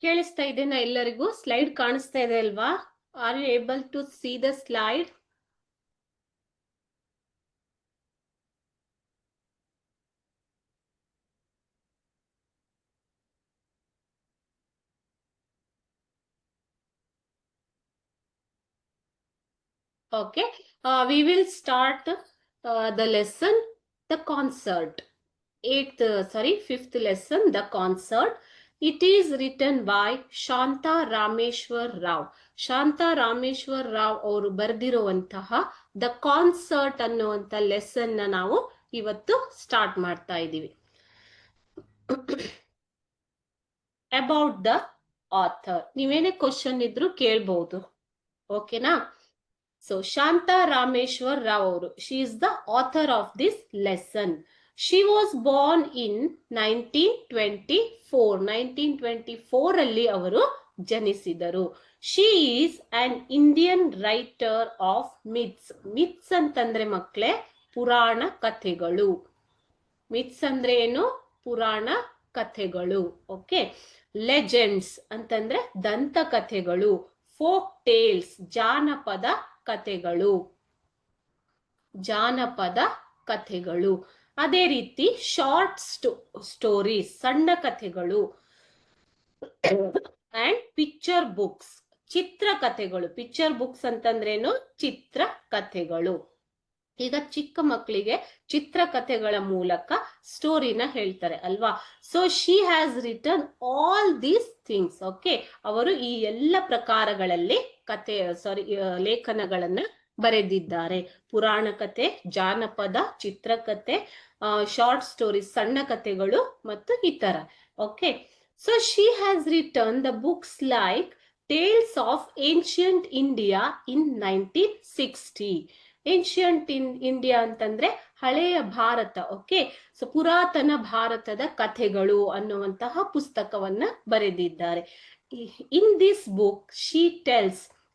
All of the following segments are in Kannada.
ಕೇಳಿಸ್ತಾ ಇದೆನಾ ಎಲ್ಲರಿಗೂ? ಸ್ಲೈಡ್ ಕಾಣಿಸ್ತಾ ಇದೆ ಅಲ್ವಾ? Are you able to see the slide? Okay, we will start the lesson, the concert. Fifth lesson, the concert. It is written by Shanta Rameshwar Rao. Shanta Rameshwar Rao ಅವರು ಬರೆದಿರುವಂತಹ ದ ಕಾನ್ಸರ್ಟ್ ಅನ್ನುವಂತ ಲೆಸನ್ ನಾವು ಇವತ್ತು ಸ್ಟಾರ್ಟ್ ಮಾಡ್ತಾ ಇದ್ದೀವಿ. ಅಬೌಟ್ ದ ಆಥರ್, ನೀವೇನೇ ಕ್ವಶನ್ ಇದ್ರು ಕೇಳ್ಬಹುದು. ಓಕೆನಾ? So Shanta Rameshwar Rao ಅವರು, she is the author of this lesson. She was born in 1924. 1924 ಅಲ್ಲಿ ಅವರು ಜನಿಸಿದರು. She is an Indian writer of myths. Myths ಅಂತಂದ್ರೆ ಮಕ್ಕಳೇ ಪುರಾಣ ಕಥೆಗಳು. ಮಿತ್ಸ್ ಅಂದ್ರೆ ಏನು? ಪುರಾಣ ಕಥೆಗಳು. ಓಕೆ. ಲೆಜೆಂಡ್ಸ್ ಅಂತಂದ್ರೆ ದಂತ ಕಥೆಗಳು. ಫೋಕ್ ಟೇಲ್ಸ್ ಜಾನಪದ ಕಥೆಗಳು. ಜಾನಪದ ಕಥೆಗಳು. ಅದೇ ರೀತಿ ಶಾರ್ಟ್ ಸ್ಟೋರೀಸ್ ಸಣ್ಣ ಕಥೆಗಳು. ಅಂಡ್ ಪಿಕ್ಚರ್ ಬುಕ್ಸ್ ಚಿತ್ರ ಕಥೆಗಳು. ಪಿಕ್ಚರ್ ಬುಕ್ಸ್ ಅಂತಂದ್ರೇನು? ಚಿತ್ರ ಕಥೆಗಳು. ಈಗ ಚಿಕ್ಕ ಮಕ್ಕಳಿಗೆ ಚಿತ್ರಕಥೆಗಳ ಮೂಲಕ ಸ್ಟೋರಿನ ಹೇಳ್ತಾರೆ ಅಲ್ವಾ? So she has return all these things. Okay, ಅವರು ಈ ಎಲ್ಲ ಪ್ರಕಾರಗಳಲ್ಲಿ ಲೇಖನಗಳನ್ನ ಬರೆದಿದ್ದಾರೆ. ಪುರಾಣ ಕಥೆ, ಜಾನಪದ, ಚಿತ್ರಕಥೆ, ಶಾರ್ಟ್ ಸ್ಟೋರೀಸ್ ಸಣ್ಣ ಕಥೆಗಳು ಮತ್ತು ಇತರ. Okay, so she has return the books like tales of ancient India in 1960. Ancient India ಅಂತಂದ್ರೆ ಹಳೆಯ ಭಾರತ. ಓಕೆ, ಸೊ ಪುರಾತನ ಭಾರತದ ಕಥೆಗಳು ಅನ್ನುವಂತಹ ಪುಸ್ತಕವನ್ನ ಬರೆದಿದ್ದಾರೆ. In this book she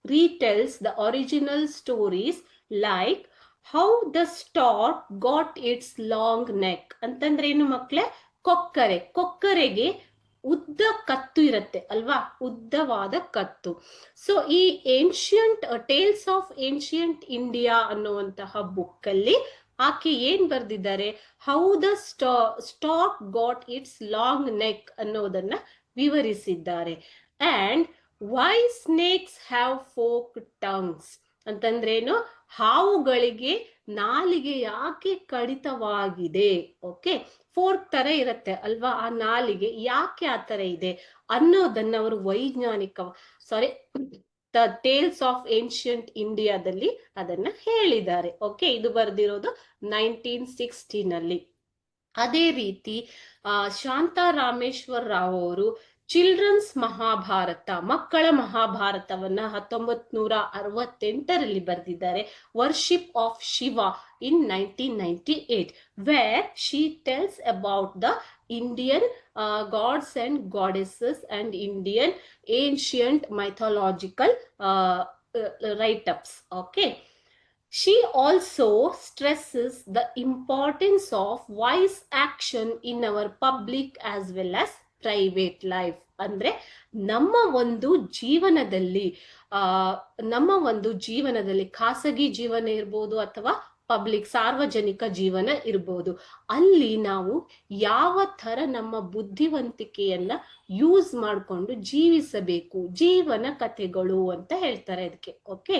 retells the original stories like how the stork got its long neck. ಅಂತಂದ್ರೆ ಏನು ಮಕ್ಕಳೇ? ಕೊಕ್ಕರೆಗೆ ಉದ್ದ ಕತ್ತು ಇರುತ್ತೆ ಅಲ್ವಾ? ಉದ್ದವಾದ ಕತ್ತು. ಸೊ ಈ ancient tales of ancient India ಅನ್ನುವಂತಹ ಬುಕ್ ಅಲ್ಲಿ ಆಕೆ ಏನ್ ಬರ್ದಿದ್ದಾರೆ? How the stork got its long neck ಅನ್ನೋದನ್ನ ವಿವರಿಸಿದ್ದಾರೆ. And why snakes have fork tongues ಅಂತಂದ್ರೇನು? ಹಾವುಗಳಿಗೆ ನಾಲಿಗೆ ಯಾಕೆ ಕಡಿತವಾಗಿದೆ? ಓಕೆ, ಫೋರ್ಕ್ ತರ ಇರುತ್ತೆ ಅಲ್ವಾ ಆ ನಾಲಿಗೆ, ಯಾಕೆ ಆ ತರ ಇದೆ ಅನ್ನೋದನ್ನ ಅವರು ದ ಟೇಲ್ಸ್ ಆಫ್ ಏನ್ಷಿಯಂಟ್ ಇಂಡಿಯಾದಲ್ಲಿ ಅದನ್ನ ಹೇಳಿದ್ದಾರೆ. ಓಕೆ, ಇದು ಬರ್ದಿರೋದು 1960 ನಲ್ಲಿ. ಅದೇ ರೀತಿ ಶಾಂತಾ ರಾಮೇಶ್ವರ್ ರಾವ್ ಅವರು ಚಿಲ್ಡ್ರನ್ಸ್ ಮಹಾಭಾರತ, ಮಕ್ಕಳ ಮಹಾಭಾರತವನ್ನ 1968ರಲ್ಲಿ ಬರೆದಿದ್ದಾರೆ. Worship of Shiva in 1998, where she tells about the Indian gods and goddesses and Indian ancient mythological write-ups. Okay, she also stresses the importance of wise action in our public as well as private life. ಅಂದ್ರೆ ನಮ್ಮ ಒಂದು ಜೀವನದಲ್ಲಿ ಖಾಸಗಿ ಜೀವನ ಇರ್ಬೋದು ಅಥವಾ ಪಬ್ಲಿಕ್ ಸಾರ್ವಜನಿಕ ಜೀವನ ಇರ್ಬೋದು, ಅಲ್ಲಿ ನಾವು ಯಾವ ತರ ನಮ್ಮ ಬುದ್ಧಿವಂತಿಕೆಯನ್ನ ಯೂಸ್ ಮಾಡಿಕೊಂಡು ಜೀವಿಸಬೇಕು. ಜೀವನ ಕಥೆಗಳು ಅಂತ ಹೇಳ್ತಾರೆ ಅದಕ್ಕೆ. ಓಕೆ,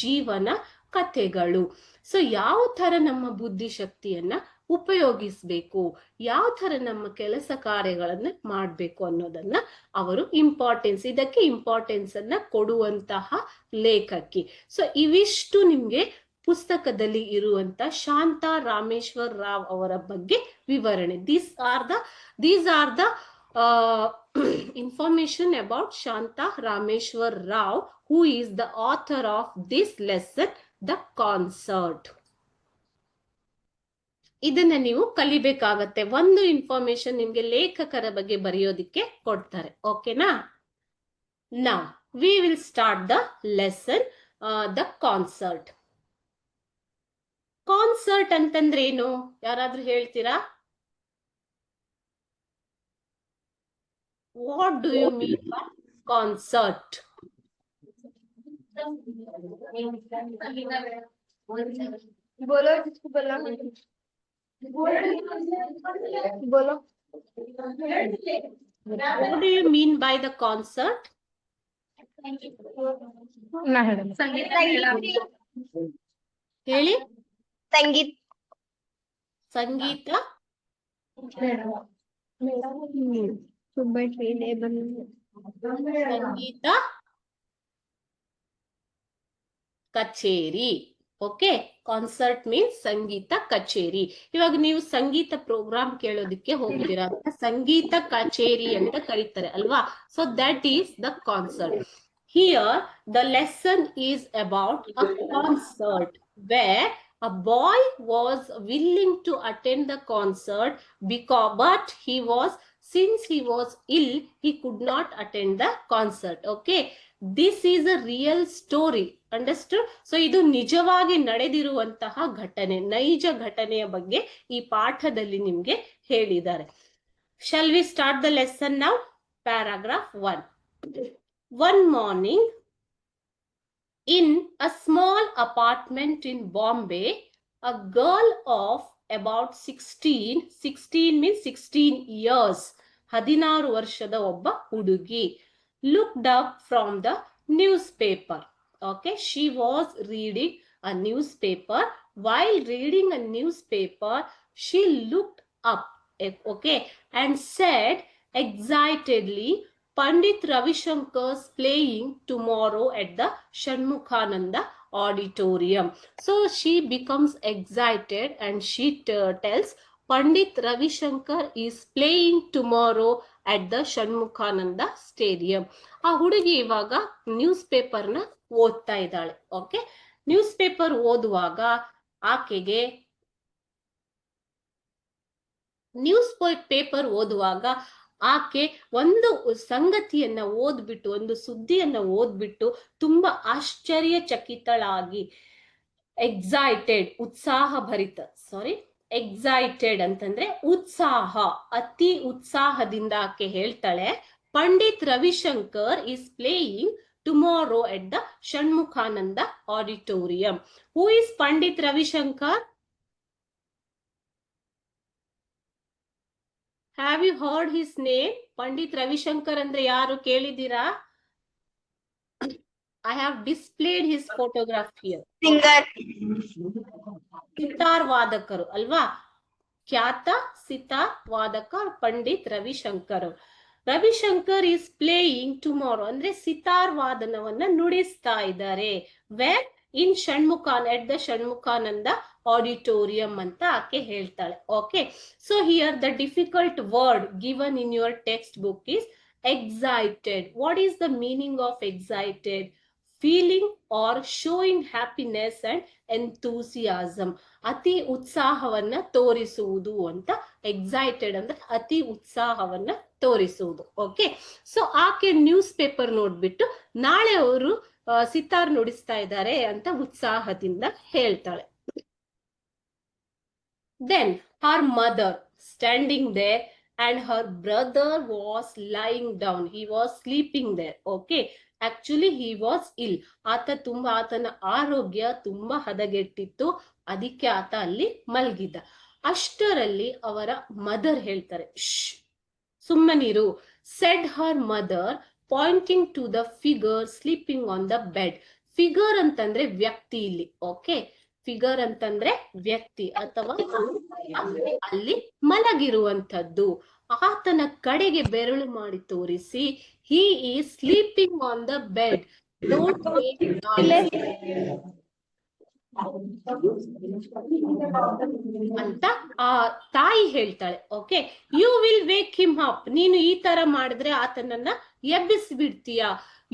ಜೀವನ ಕಥೆಗಳು. ಸೊ ಯಾವ ತರ ನಮ್ಮ ಬುದ್ಧಿಶಕ್ತಿಯನ್ನ ಉಪಯೋಗಿಸ್ಬೇಕು, ಯಾವ ತರ ನಮ್ಮ ಕೆಲಸ ಕಾರ್ಯಗಳನ್ನ ಮಾಡ್ಬೇಕು ಅನ್ನೋದನ್ನ ಅವರು ಇದಕ್ಕೆ ಇಂಪಾರ್ಟೆನ್ಸ್ ಅನ್ನ ಕೊಡುವಂತಹ ಲೇಖಕಿ. ಸೊ ಇವಿಷ್ಟು ನಿಮ್ಗೆ ಪುಸ್ತಕದಲ್ಲಿ ಇರುವಂತ ಶಾಂತಾ ರಾಮೇಶ್ವರ್ ರಾವ್ ಅವರ ಬಗ್ಗೆ ವಿವರಣೆ. These are the information about Shanta Rameshwar Rao, who is the author of this lesson, the concert. ಇದನ್ನ ನೀವು ಕಲಿಬೇಕಾಗತ್ತೆ. ಒಂದು ಇನ್ಫಾರ್ಮೇಶನ್ ನಿಮ್ಗೆ ಲೇಖಕರ ಬಗ್ಗೆ ಬರೆಯೋದಿಕ್ಕೆ ಕೊಡ್ತಾರೆ. ಓಕೆನಾ? Now we will start the lesson, the concert. Concert ಅಂತಂದ್ರೆ ಏನು? ಯಾರಾದ್ರೂ ಹೇಳ್ತೀರಾ? What do you mean by concert? बोलो जिसको बोला बोलो What do you mean by the concert? ना ಹೇಳಿ ಹೇಳಿ. ಸಂಗೀತ ಸಂಗೀತ ಸಂಗೀತ ಕಚೇರಿ. ಓಕೆ, ಕಾನ್ಸರ್ಟ್ ಮೀನ್ಸ್ ಸಂಗೀತ ಕಚೇರಿ. ಇವಾಗ ನೀವು ಸಂಗೀತ ಪ್ರೋಗ್ರಾಮ್ ಕೇಳೋದಕ್ಕೆ ಹೋಗ್ತೀರಾ ಅಂತ ಸಂಗೀತ ಕಚೇರಿ ಅಂತ ಕರೀತಾರೆ ಅಲ್ವಾ? So that is the concert. Here the lesson is about a concert where a boy was willing to attend the concert but since he was ill, he could not attend the concert. Okay, this is a real story. Understood? So ಇದು ನಿಜವಾಗಿ ನಡೆದಿರುವಂತಹ ಘಟನೆ, ನೈಜ ಘಟನೆಯ ಬಗ್ಗೆ ಈ ಪಾಠದಲ್ಲಿ ನಿಮ್ಗೆ ಹೇಳಿದ್ದಾರೆ. Shall we start the lesson now? Paragraph 1. One morning, in a small apartment in Bombay, a girl of about 16 means 16 years, 16 ವರ್ಷದ ಒಬ್ಬ ಹುಡುಗಿ, looked up from the newspaper. Okay, she was reading a newspaper. While reading a newspaper, she looked up, okay, and said excitedly, Pandit Ravi Shankar's playing tomorrow at the Shanmukhananda auditorium. So she becomes excited and she tells Pandit Ravi Shankar is playing tomorrow at the Shanmukhananda stadium. ಆ ಹುಡುಗಿ ಇವಾಗ ನ್ಯೂಸ್ ಪೇಪರ್ನ ಓದ್ತಾ ಇದ್ದಾಳೆ. ಓಕೆ, ನ್ಯೂಸ್ ಪೇಪರ್ ಓದುವಾಗ ಆಕೆಗೆ ಆಕೆ ಒಂದು ಸಂಗತಿಯನ್ನ ಓದ್ಬಿಟ್ಟು, ಒಂದು ಸುದ್ದಿಯನ್ನ ಓದ್ಬಿಟ್ಟು ತುಂಬಾ ಆಶ್ಚರ್ಯಚಕಿತಳಾಗಿ, ಎಕ್ಸೈಟೆಡ್ ಎಕ್ಸೈಟೆಡ್ ಅಂತಂದ್ರೆ ಉತ್ಸಾಹ, ಅತಿ ಉತ್ಸಾಹದಿಂದ ಆಕೆ ಹೇಳ್ತಾಳೆ, Pandit Ravishankar is playing tomorrow at the Shanmukhananda auditorium. Who is Pandit Ravishankar? Have you heard his name? Pandit Ravi Shankar andre yaru kelidira? I have displayed his photograph here. Singer. Sitar Vadakaru alva? Khyata sitar Vadakar Pandit Ravi Shankar. Ravi Shankar is playing tomorrow. Andre sitar vadanavanna ನುಡಿಸ್ತಾ ಇದ್ದಾರೆ. Where? In Shanmukhan, at the Shanmukhananda auditorium ಅಂತ ಆಕೆ ಹೇಳ್ತಾಳೆ. Okay, so here the difficult word given in your textbook is excited. What is the meaning of excited? Feeling or showing happiness and enthusiasm. ಅತಿ ಉತ್ಸಾಹವನ್ನ ತೋರಿಸುವುದು ಅಂತ ಎಕ್ಸೈಟೆಡ್ ಅಂದ್ರೆ ಅತಿ ಉತ್ಸಾಹವನ್ನ ತೋರಿಸುವುದು. ಓಕೆ, ಸೊ ಆಕೆ ನ್ಯೂಸ್ ಪೇಪರ್ ನೋಡ್ಬಿಟ್ಟು ನಾಳೆ ಅವರು ಸಿತಾರ್ ನುಡಿಸ್ತಾ ಇದ್ದಾರೆ ಅಂತ ಉತ್ಸಾಹದಿಂದ ಹೇಳ್ತಾಳೆ. Then her mother standing there and her brother was lying down. He was sleeping there. Okay, actually he was ill. ಆತನ ಆರೋಗ್ಯ ತುಂಬಾ ಹದಗೆಟ್ಟಿತ್ತು, ಅದಕ್ಕೆ ಆತ ಅಲ್ಲಿ ಮಲಗಿದ್ದ. ಅಷ್ಟರಲ್ಲಿ ಅವರ ಮದರ್ ಹೇಳ್ತಾರೆ, ಸುಮ್ಮನಿರು, said her mother pointing to the figure sleeping on the bed. Figure ಅಂತಂದ್ರೆ ವ್ಯಕ್ತಿ ಇಲ್ಲಿ. ಓಕೆ, ಫಿಗರ್ ಅಂತಂದ್ರೆ ವ್ಯಕ್ತಿ ಅಥವಾ ಅಲ್ಲಿ ಮಲಗಿರುವಂತದ್ದು. ಆತನ ಕಡೆಗೆ ಬೆರಳು ಮಾಡಿ ತೋರಿಸಿ, he is sleeping on the bed, don't wake ಅಂತ ಆ ತಾಯಿ ಹೇಳ್ತಾಳೆ. Okay, you will wake him up, ನೀನು ಈ ತರ ಮಾಡಿದ್ರೆ ಆತನನ್ನ ಎಬ್ಬಿಸ್ಬಿಡ್ತೀಯ.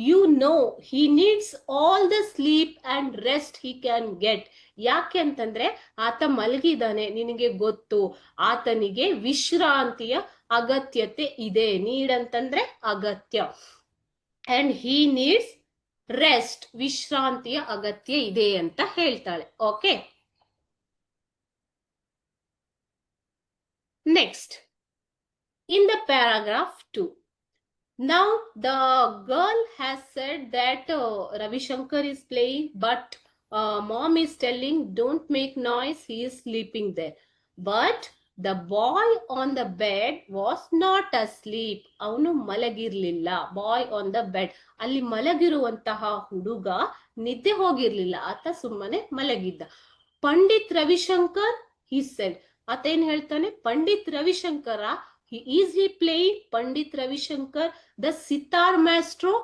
You know he needs all the sleep and rest he can get. ಯಾಕೆ ಅಂತಂದ್ರೆ ಆತ ಮಲಗಿದಾನೆ, ನಿನಗೆ ಗೊತ್ತು, ಆತನಿಗೆ ವಿಶ್ರಾಂತಿಯ ಅಗತ್ಯತೆ ಇದೆ. ನೀಡ್ ಅಂತಂದ್ರೆ ಅಗತ್ಯ, ಅಂಡ್ ಹಿ ನೀಡ್ಸ್ ರೆಸ್ಟ್, ವಿಶ್ರಾಂತಿಯ ಅಗತ್ಯ ಇದೆ ಅಂತ ಹೇಳ್ತಾಳೆ. Okay, next in the paragraph 2, Now the girl has said that Ravi Shankar is playing, but mom is telling don't make noise, he is sleeping there. But the boy on the bed was not asleep. ಅವನು ಮಲಗಿರ್ಲಿಲ್ಲ. ಬಾಯ್ ಆನ್ ದ ಬೆಡ್, ಅಲ್ಲಿ ಮಲಗಿರುವಂತಹ ಹುಡುಗ ನಿದ್ದೆ ಹೋಗಿರ್ಲಿಲ್ಲ, ಆತ ಸುಮ್ಮನೆ ಮಲಗಿದ್ದ. ಪಂಡಿತ್ ರವಿಶಂಕರ್, he said, ಆತ ಏನ್ ಹೇಳ್ತಾನೆ, Pandit Ravishankar, is he playing? Pandit Ravishankar the sitar maestro.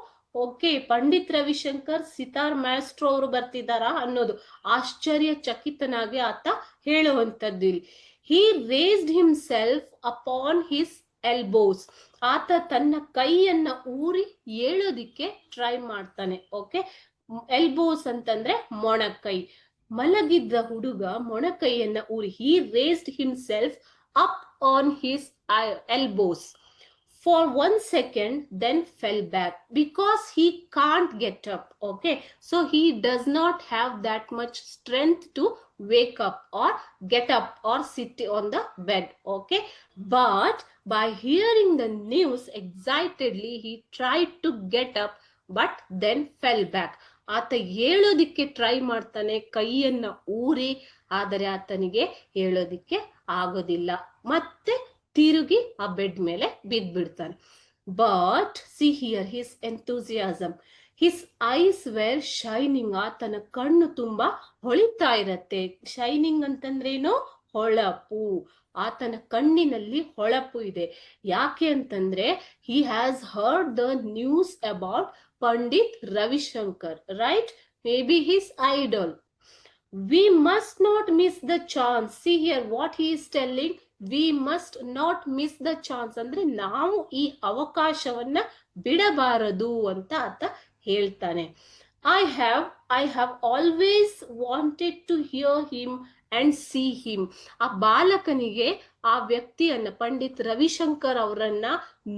Okay, Pandit Ravishankar sitar maestro ಅವರು ಬರ್ತಿದ್ದಾರಾ ಅನ್ನೋದು ಆಶ್ಚರ್ಯಚಕಿತನಾಗಿ ಆತ ಹೇಳುವಂತದ್ದು ಇಲ್ಲಿ. He raised himself upon his elbows. ಆತ ತನ್ನ ಕೈಯನ್ನ ಊರಿ ಏಳೋದಿಕ್ಕೆ ಟ್ರೈ ಮಾಡ್ತಾನೆ. ಓಕೆ, ಎಲ್ಬೋಸ್ ಅಂತಂದ್ರೆ ಮೊಣಕೈ. ಮಲಗಿದ್ದ ಹುಡುಗ ಮೊಣಕೈಯನ್ನ ಊರಿ, he raised himself up on his elbows for 1 second, then fell back because he can't get up. Okay, so he does not have that much strength to wake up or get up or sit on the bed. Okay, but by hearing the news excitedly, he tried to get up but then fell back. ಆತ ಹೇಳೋದಿಕ್ಕೆ ಟ್ರೈ ಮಾಡ್ತಾನೆ ಕೈಯನ್ನ ಊರಿ, ಆದರೆ ಆತನಿಗೆ ಹೇಳೋದಿಕ್ಕೆ ಆಗೋದಿಲ್ಲ, ಮತ್ತೆ ತಿರುಗಿ ಆ ಬೆಡ್ ಮೇಲೆ ಬಿದ್ದ್ಬಿಡ್ತಾನೆ. But see here his enthusiasm, his eyes were shining. ಆತನ ಕಣ್ಣು ತುಂಬಾ ಹೊಳಿತಾ ಇರತ್ತೆ. ಶೈನಿಂಗ್ ಅಂತಂದ್ರೇನು, ಹೊಳಪು. ಆತನ ಕಣ್ಣಿನಲ್ಲಿ ಹೊಳಪು ಇದೆ. ಯಾಕೆ ಅಂತಂದ್ರೆ he has heard the news about Pandit Ravishankar, right? Maybe his idol. We must not miss the chance. See here what he is telling. We must not miss the chance. ಅಂದ್ರೆ ನಾವು ಈ ಅವಕಾಶವನ್ನ ಬಿಡಬಾರದು ಅಂತ ಆತ ಹೇಳ್ತಾನೆ. I have always wanted to hear him and see him. ಆ ಬಾಲಕನಿಗೆ ಆ ವ್ಯಕ್ತಿಯನ್ನ, ಪಂಡಿತ್ ರವಿಶಂಕರ್ ಅವರನ್ನ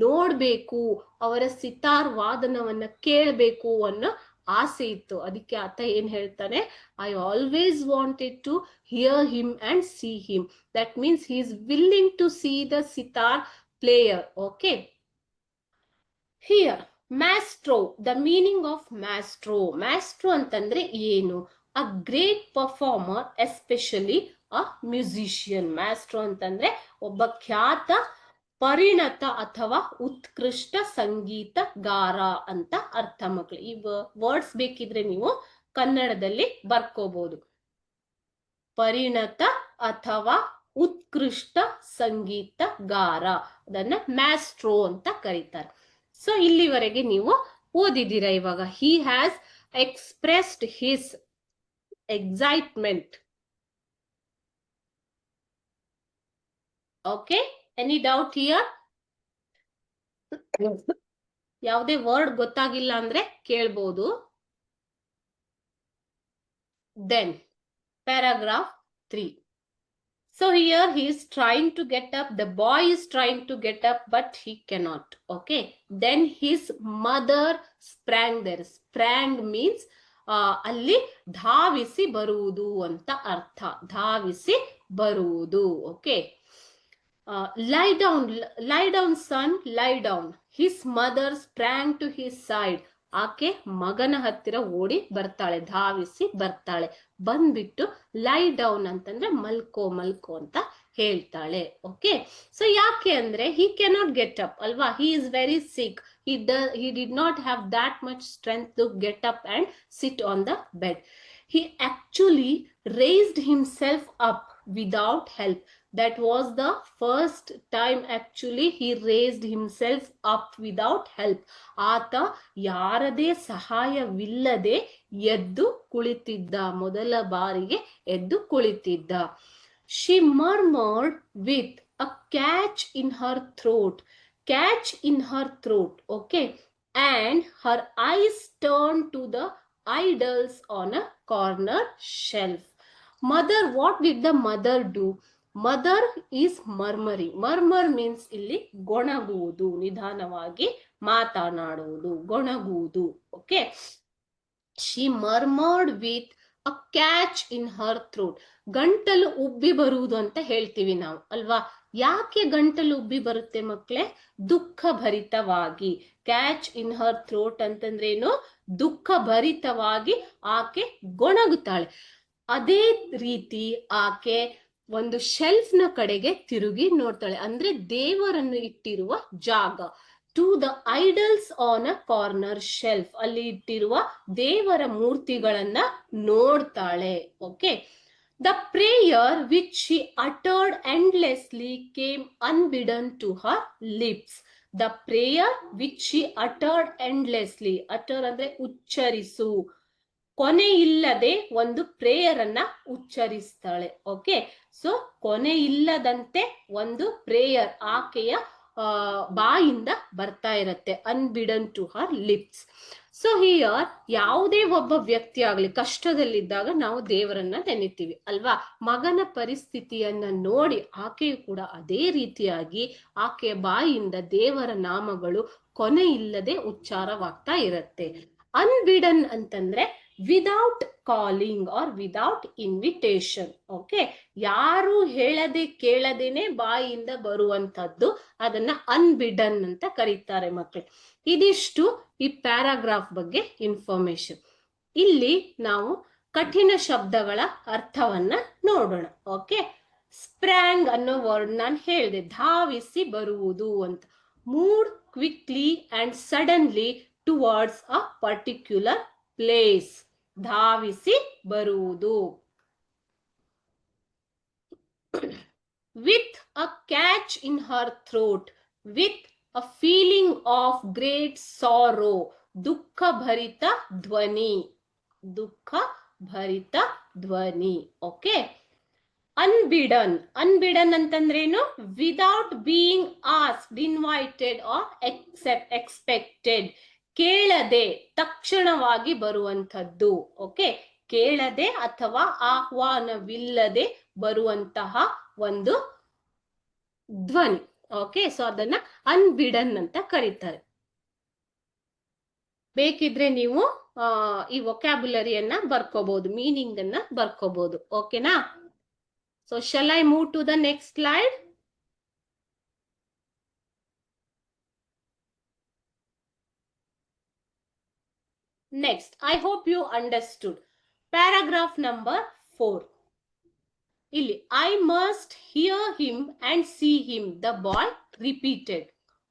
ನೋಡ್ಬೇಕು, ಅವರ ಸಿತಾರ್ ವಾದನವನ್ನ ಕೇಳಬೇಕು ಅನ್ನೋ ಆಸೆ ಇತ್ತು. ಅದಕ್ಕೆ ಆತ ಏನ್ ಹೇಳ್ತಾನೆ, I always wanted to hear him and see him. That means he is willing to see the sitar player. Okay, here maestro, the meaning of maestro. Maestro ಅಂತಂದ್ರೆ ಏನು? A great performer, especially a musician. Maestro ಅಂತಂದ್ರೆ ಒಬ್ಬ ಖ್ಯಾತ, ಪರಿಣತ ಅಥವಾ ಉತ್ಕೃಷ್ಟ ಸಂಗೀತಗಾರ ಅಂತ ಅರ್ಥ. ಮಕ್ಕಳು, ಈ ವರ್ಡ್ಸ್ ಬೇಕಿದ್ರೆ ನೀವು ಕನ್ನಡದಲ್ಲಿ ಬರ್ಕೋಬಹುದು. ಪರಿಣತ ಅಥವಾ ಉತ್ಕೃಷ್ಟ ಸಂಗೀತಗಾರ, ಅದನ್ನ ಮ್ಯಾಸ್ಟ್ರೋ ಅಂತ ಕರೀತಾರೆ. ಸೊ ಇಲ್ಲಿವರೆಗೆ ನೀವು ಓದಿದ್ದೀರಾ. ಇವಾಗ he has expressed his excitement. Okay, any doubt here? ಯಾವುದೇ ವರ್ಡ್ ಗೊತ್ತಾಗಿಲ್ಲ ಅಂದ್ರೆ ಕೇಳ್ಬೋದು. Then paragraph 3. So here he is trying to get up, the boy is trying to get up but he cannot. Okay, then his mother sprang there. Sprang means ಅಲ್ಲಿ ಧಾವಿಸಿ ಬರುವುದು ಅಂತ ಅರ್ಥ. ಧಾವಿಸಿ ಬರುವುದು. Okay, lie down son, lie down. His mother sprang to his side. ಆಕೆ ಮಗನ ಹತ್ತಿರ ಓಡಿ ಬರ್ತಾಳೆ, ಧಾವಿಸಿ ಬರ್ತಾಳೆ. ಬಂದ್ಬಿಟ್ಟು ಲೈ ಡೌನ್ ಅಂತಂದ್ರೆ ಮಲ್ಕೋ ಮಲ್ಕೋ ಅಂತ ಹೇಳ್ತಾಳೆ. ಓಕೆ, ಸೊ ಯಾಕೆ ಅಂದ್ರೆ he cannot get up ಅಲ್ವಾ, he is very sick. He did not have that much strength to get up and sit on the bed. He actually raised himself up without help. That was the first time actually he raised himself up without help. ಆತ ಯಾರದೇ ಸಹಾಯವಿಲ್ಲದೆ ಎದ್ದು ಕುಳಿತಿದ್ದ, ಮೊದಲ ಬಾರಿಗೆ ಎದ್ದು ಕುಳಿತಿದ್ದ. She murmured with a catch in her throat. Catch in her throat. Okay, and her eyes turned to the idols on a corner shelf. Mother, what did the mother do? Mother is murmuring. Murmur means ಇಲ್ಲಿ ಗೊಣಗುವುದು, ನಿಧಾನವಾಗಿ ಮಾತನಾಡುವುದು, ಗೊಣಗುವುದು. Okay, she murmured with a catch in her throat. ಗಂಟಲು ಉಬ್ಬಿ ಬರುವುದು ಅಂತ ಹೇಳ್ತೀವಿ ನಾವು ಅಲ್ವಾ. ಯಾಕೆ ಗಂಟಲು ಉಬ್ಬಿ ಬರುತ್ತೆ ಮಕ್ಕಳೇ? ದುಃಖ ಭರಿತವಾಗಿ. ಕ್ಯಾಚ್ ಇನ್ ಹರ್ ಥ್ರೋಟ್ ಅಂತಂದ್ರೇನು? ದುಃಖ ಭರಿತವಾಗಿ ಆಕೆ ಗೊಣಗುತ್ತಾಳೆ. ಅದೇ ರೀತಿ ಆಕೆ ಒಂದು ಶೆಲ್ಫ್ ನ ಕಡೆಗೆ ತಿರುಗಿ ನೋಡ್ತಾಳೆ, ಅಂದ್ರೆ ದೇವರನ್ನು ಇಟ್ಟಿರುವ ಜಾಗ. To the idols on a corner shelf, ಅಲ್ಲಿ ಇಟ್ಟಿರುವ ದೇವರ ಮೂರ್ತಿಗಳನ್ನ ನೋಡ್ತಾಳೆ. Okay. The prayer which she uttered endlessly came unbidden to her lips. The prayer which she uttered endlessly. Utter ಅಂದ್ರೆ ಉಚ್ಚರಿಸು. ಕೊನೆ ಇಲ್ಲದೆ ಒಂದು ಪ್ರೇಯರ್ ಅನ್ನ ಉಚ್ಚರಿಸ್ತಾಳೆ. ಓಕೆ. ಸೊ ಕೊನೆ ಇಲ್ಲದಂತೆ ಒಂದು ಪ್ರೇಯರ್ ಆಕೆಯ ಬಾಯಿಂದ ಬರ್ತಾ ಇರತ್ತೆ. Unbidden to her lips. So here ಯಾವುದೇ ಒಬ್ಬ ವ್ಯಕ್ತಿ ಆಗ್ಲಿ ಕಷ್ಟದಲ್ಲಿದ್ದಾಗ ನಾವು ದೇವರನ್ನ ನೆನೆತೀವಿ ಅಲ್ವಾ? ಮಗನ ಪರಿಸ್ಥಿತಿಯನ್ನ ನೋಡಿ ಆಕೆಯು ಕೂಡ ಅದೇ ರೀತಿಯಾಗಿ ಆಕೆಯ ಬಾಯಿಂದ ದೇವರ ನಾಮಗಳು ಕೊನೆ ಇಲ್ಲದೆ ಉಚ್ಚಾರವಾಗ್ತಾ ಇರತ್ತೆ. ಅನ್ಬಿಡನ್ ಅಂತಂದ್ರೆ without calling or without invitation. Okay. ಯಾರು ಹೇಳದೆ ಕೇಳದೇನೆ ಬಾಯಿಯಿಂದ ಬರುವಂತದ್ದು, ಅದನ್ನ ಅನ್ಬಿಡನ್ ಅಂತ ಕರೀತಾರೆ ಮಕ್ಕಳು. ಇದಿಷ್ಟು ಈ ಪ್ಯಾರಾಗ್ರಾಫ್ ಬಗ್ಗೆ ಇನ್ಫಾರ್ಮೇಶನ್. ಇಲ್ಲಿ ನಾವು ಕಠಿಣ ಶಬ್ದಗಳ ಅರ್ಥವನ್ನ ನೋಡೋಣ. ಓಕೆ. ಸ್ಪ್ರಾಂಗ್ ಅನ್ನೋ ವರ್ಡ್ ನಾನು ಹೇಳಿದೆ, ಧಾವಿಸಿ ಬರುವುದು ಅಂತ. Move quickly and suddenly towards a particular place. ಧಾವಿಸಿ ಬರುವುದು. With a catch in her throat, with a feeling of great sorrow. ದುಃಖ ಭರಿತ ಧ್ವನಿ. ದುಃಖ ಭರಿತ ಧ್ವನಿ. ಓಕೆ. ಅನ್ಬಿಡನ್. ಅನ್ಬಿಡನ್ ಅಂತಂದ್ರೇನು? Without being asked, invited R expected. ಕೇಳದೆ, ತಕ್ಷಣವಾಗಿ ಬರುವಂಥದ್ದು. ಓಕೆ. ಕೇಳದೆ ಅಥವಾ ಆಹ್ವಾನವಿಲ್ಲದೆ ಬರುವಂತಹ ಒಂದು ಧ್ವನಿ. ಓಕೆ. ಸೊ ಅದನ್ನ ಅನ್ಬಿಡನ್ ಅಂತ ಕರೀತಾರೆ. ಬೇಕಿದ್ರೆ ನೀವು ಈ ವೊಕ್ಯಾಬ್ಯುಲರಿಯನ್ನ ಬರ್ಕೋಬಹುದು, ಮೀನಿಂಗ್ ಅನ್ನ ಬರ್ಕೋಬಹುದು. ಓಕೆನಾ? So shall I move to the next slide? Next, I hope you understood. Paragraph number 4. Illi, I must hear him and see him, the boy repeated.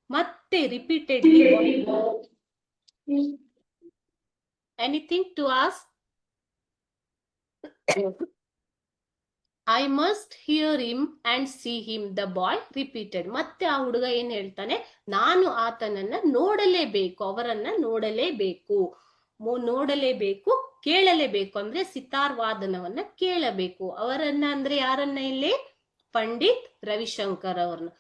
Matte repeatedly. Anything to ask? I must hear him and see him, the boy repeated. ಮತ್ತೆ ಆ ಹುಡುಗ ಏನ್ ಹೇಳ್ತಾನೆ? ನಾನು ಆತನನ್ನ ನೋಡಲೇಬೇಕು, ಅವರನ್ನ ನೋಡಲೇಬೇಕು. ನೋಡಲೇಬೇಕು, ಕೇಳಲೇಬೇಕು ಅಂದ್ರೆ ಸಿತಾರ್ ವಾದನವನ್ನ ಕೇಳಬೇಕು. ಅವರನ್ನ ಅಂದ್ರೆ ಯಾರನ್ನ ಇಲ್ಲಿ? ಪಂಡಿತ್ ರವಿಶಂಕರ್ ಅವ್ರನ್ನ.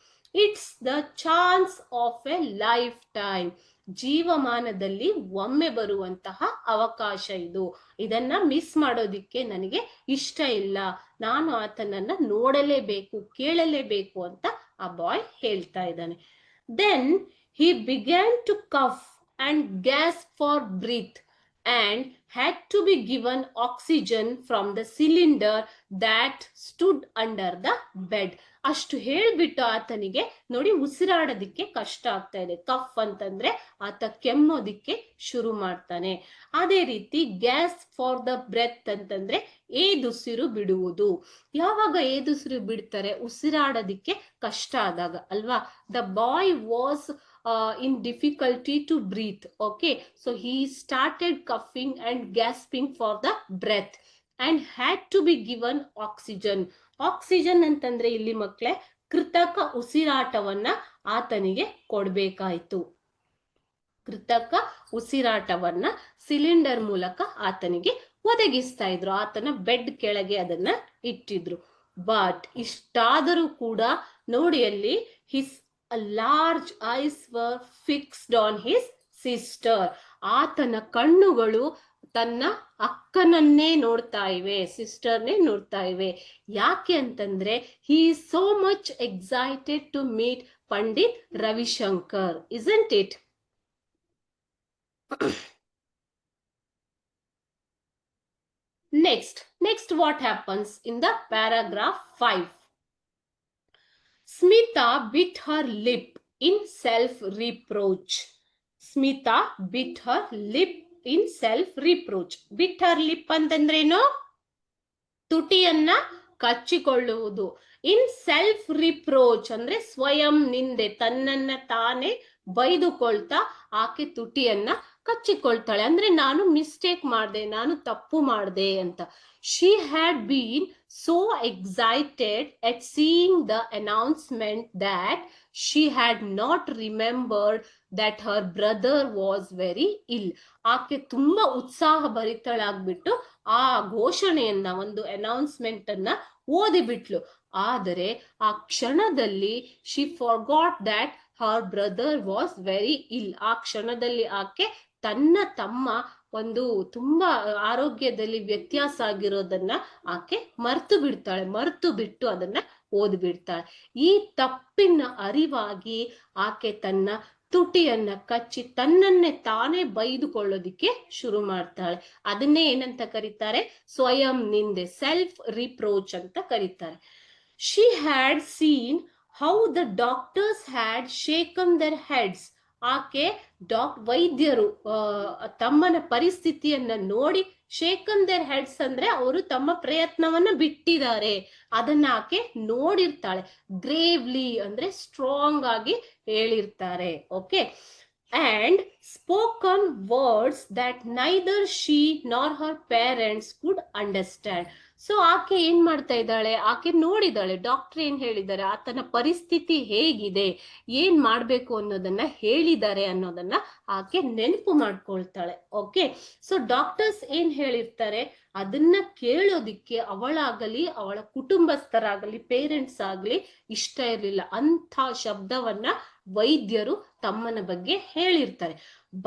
It's the chance of a lifetime. ಜೀವಮಾನದಲ್ಲಿ ಒಮ್ಮೆ ಬರುವಂತಹ ಅವಕಾಶ ಇದು. ಇದನ್ನ ಮಿಸ್ ಮಾಡೋದಿಕ್ಕೆ ನನಗೆ ಇಷ್ಟ ಇಲ್ಲ. ನಾನು ಆತನನ್ನ ನೋಡಲೇಬೇಕು, ಕೇಳಲೇಬೇಕು ಅಂತ ಆ ಬಾಯ್ ಹೇಳ್ತಾ ಇದ್ದಾನೆ. Then he began to cough and gasp for breath and had to be given oxygen from the cylinder that stood under the bed. ಅಷ್ಟು ಹೇಳ್ಬಿಟ್ಟು ಆತನಿಗೆ ನೋಡಿ ಉಸಿರಾಡೋದಿಕ್ಕೆ ಕಷ್ಟ ಆಗ್ತಾ ಇದೆ. ಕಫ್ ಅಂತಂದ್ರೆ ಆತ ಕೆಮ್ಮೋದಿಕ್ಕೆ ಶುರು ಮಾಡ್ತಾನೆ. ಅದೇ ರೀತಿ ಗ್ಯಾಸ್ ಫಾರ್ ದ ಬ್ರೆತ್ ಅಂತಂದ್ರೆ ಏದುಸಿರು ಬಿಡುವುದು. ಯಾವಾಗ ಏದುಸಿರು ಬಿಡ್ತಾರೆ? ಉಸಿರಾಡೋದಿಕ್ಕೆ ಕಷ್ಟ ಆದಾಗ ಅಲ್ವಾ? The boy was in difficulty to breathe. Okay, so he started coughing and gasping for the breath and had to be given oxygen. Oxygen ಅಂತಂದ್ರೆ ಇಲ್ಲಿ ಮಕ್ಕಳೇ ಕೃತಕ ಉಸಿರಾಟವನ್ನ ಆತನಿಗೆ ಕೊಡ್ಬೇಕಾಯ್ತು. ಕೃತಕ ಉಸಿರಾಟವನ್ನ ಸಿಲಿಂಡರ್ ಮೂಲಕ ಆತನಿಗೆ ಒದಗಿಸ್ತಾ ಇದ್ರು. ಆತನ ಬೆಡ್ ಕೆಳಗೆ ಅದನ್ನ ಇಟ್ಟಿದ್ರು. ಬಟ್ ಇಷ್ಟಾದರೂ ಕೂಡ ನೋಡಿ ಅಲ್ಲಿ his large eyes were fixed on his sister. ಆತನ ಕಣ್ಣುಗಳು ತನ್ನ ಅಕ್ಕನನ್ನೇ ನೋಡ್ತಾ ಇವೆ, ಸಿಸ್ಟರ್ನೇ ನೋಡ್ತಾ ಇವೆ. ಯಾಕೆ ಅಂತಂದ್ರೆ he is so much excited to meet Pandit Ravishankar, isn't it? Next what happens in the paragraph 5? Smita bit Har lip in self reproach. Smita bit Har lip in self reproach. Bit Har lip ಅಂತಂದ್ರೇನು? ತುಟಿಯನ್ನ ಕಚ್ಚಿಕೊಳ್ಳುವುದು. ಇನ್ ಸೆಲ್ಫ್ ರಿಪ್ರೋಚ್ ಅಂದ್ರೆ ಸ್ವಯಂ ನಿಂದೆ, ತನ್ನನ್ನ ತಾನೇ ಬೈದುಕೊಳ್ತಾ ಆಕೆ ತುಟಿಯನ್ನ ಕಚ್ಚಿಕೊಳ್ತಾಳೆ. ಅಂದ್ರೆ ನಾನು ಮಿಸ್ಟೇಕ್ ಮಾಡಿದೆ, ನಾನು ತಪ್ಪು ಮಾಡಿದೆ ಅಂತ. She had been so excited at seeing the announcement that she had not remembered that Har brother was very ಇಲ್. ಆಕೆ ತುಂಬಾ ಉತ್ಸಾಹ ಭರಿತಳಾಗ್ಬಿಟ್ಟು ಆ ಘೋಷಣೆಯನ್ನ, ಒಂದು ಅನೌನ್ಸ್ಮೆಂಟ್ ಅನ್ನ ಓದಿಬಿಟ್ಲು. ಆದರೆ ಆ ಕ್ಷಣದಲ್ಲಿ she forgot that Har brother was very ಇಲ್. ಆ ಕ್ಷಣದಲ್ಲಿ ಆಕೆ ತನ್ನ ತಮ್ಮ ಒಂದು ತುಂಬಾ ಆರೋಗ್ಯದಲ್ಲಿ ವ್ಯತ್ಯಾಸ ಆಗಿರೋದನ್ನ ಆಕೆ ಮರ್ತು ಬಿಟ್ಟು ಅದನ್ನ ಓದ್ಬಿಡ್ತಾಳೆ. ಈ ತಪ್ಪಿನ ಅರಿವಾಗಿ ಆಕೆ ತನ್ನ ತುಟಿಯನ್ನ ಕಚ್ಚಿ ತನ್ನನ್ನೇ ತಾನೇ ಬೈದುಕೊಳ್ಳೋದಿಕ್ಕೆ ಶುರು ಮಾಡ್ತಾಳೆ. ಅದನ್ನೇ ಏನಂತ ಕರೀತಾರೆ? ಸ್ವಯಂ ನಿಂದೆ, ಸೆಲ್ಫ್ ರಿಪ್ರೋಚ್ ಅಂತ ಕರೀತಾರೆ. She had seen how the doctors had shaken their heads. ಆಕೆ ವೈದ್ಯರು ತಮ್ಮನ ಪರಿಸ್ಥಿತಿಯನ್ನ ನೋಡಿ, ಶೇಕನ್ ದೇರ್ ಹೆಡ್ಸ್ ಅಂದ್ರೆ ಅವರು ತಮ್ಮ ಪ್ರಯತ್ನವನ್ನ ಬಿಟ್ಟಿದ್ದಾರೆ, ಅದನ್ನ ಆಕೆ ನೋಡಿರ್ತಾಳೆ. ಗ್ರೇವ್ಲಿ ಅಂದ್ರೆ ಸ್ಟ್ರಾಂಗ್ ಆಗಿ ಹೇಳಿರ್ತಾರೆ. Okay. And spoken words that neither she nor her parents could understand. So ಆಕೆ ಏನ್ ಮಾಡ್ತಾ ಇದ್ದಾಳೆ? ಆಕೆ ನೋಡಿದಾಳೆ ಡಾಕ್ಟರ್ ಏನ್ ಹೇಳಿದ್ದಾರೆ, ಆತನ ಪರಿಸ್ಥಿತಿ ಹೇಗಿದೆ, ಏನ್ ಮಾಡ್ಬೇಕು ಅನ್ನೋದನ್ನ ಹೇಳಿದ್ದಾರೆ ಅನ್ನೋದನ್ನ ಆಕೆ ನೆನಪು ಮಾಡ್ಕೊಳ್ತಾಳೆ. ಓಕೆ. ಸೊ ಡಾಕ್ಟರ್ಸ್ ಏನ್ ಹೇಳಿರ್ತಾರೆ ಅದನ್ನ ಕೇಳೋದಿಕ್ಕೆ ಅವಳಾಗಲಿ ಅವಳ ಕುಟುಂಬಸ್ಥರಾಗಲಿ ಪೇರೆಂಟ್ಸ್ ಆಗ್ಲಿ ಇಷ್ಟ ಇರಲಿಲ್ಲ. ಅಂಥ ಶಬ್ದವನ್ನ ವೈದ್ಯರು ತಮ್ಮನ ಬಗ್ಗೆ ಹೇಳಿರ್ತಾರೆ.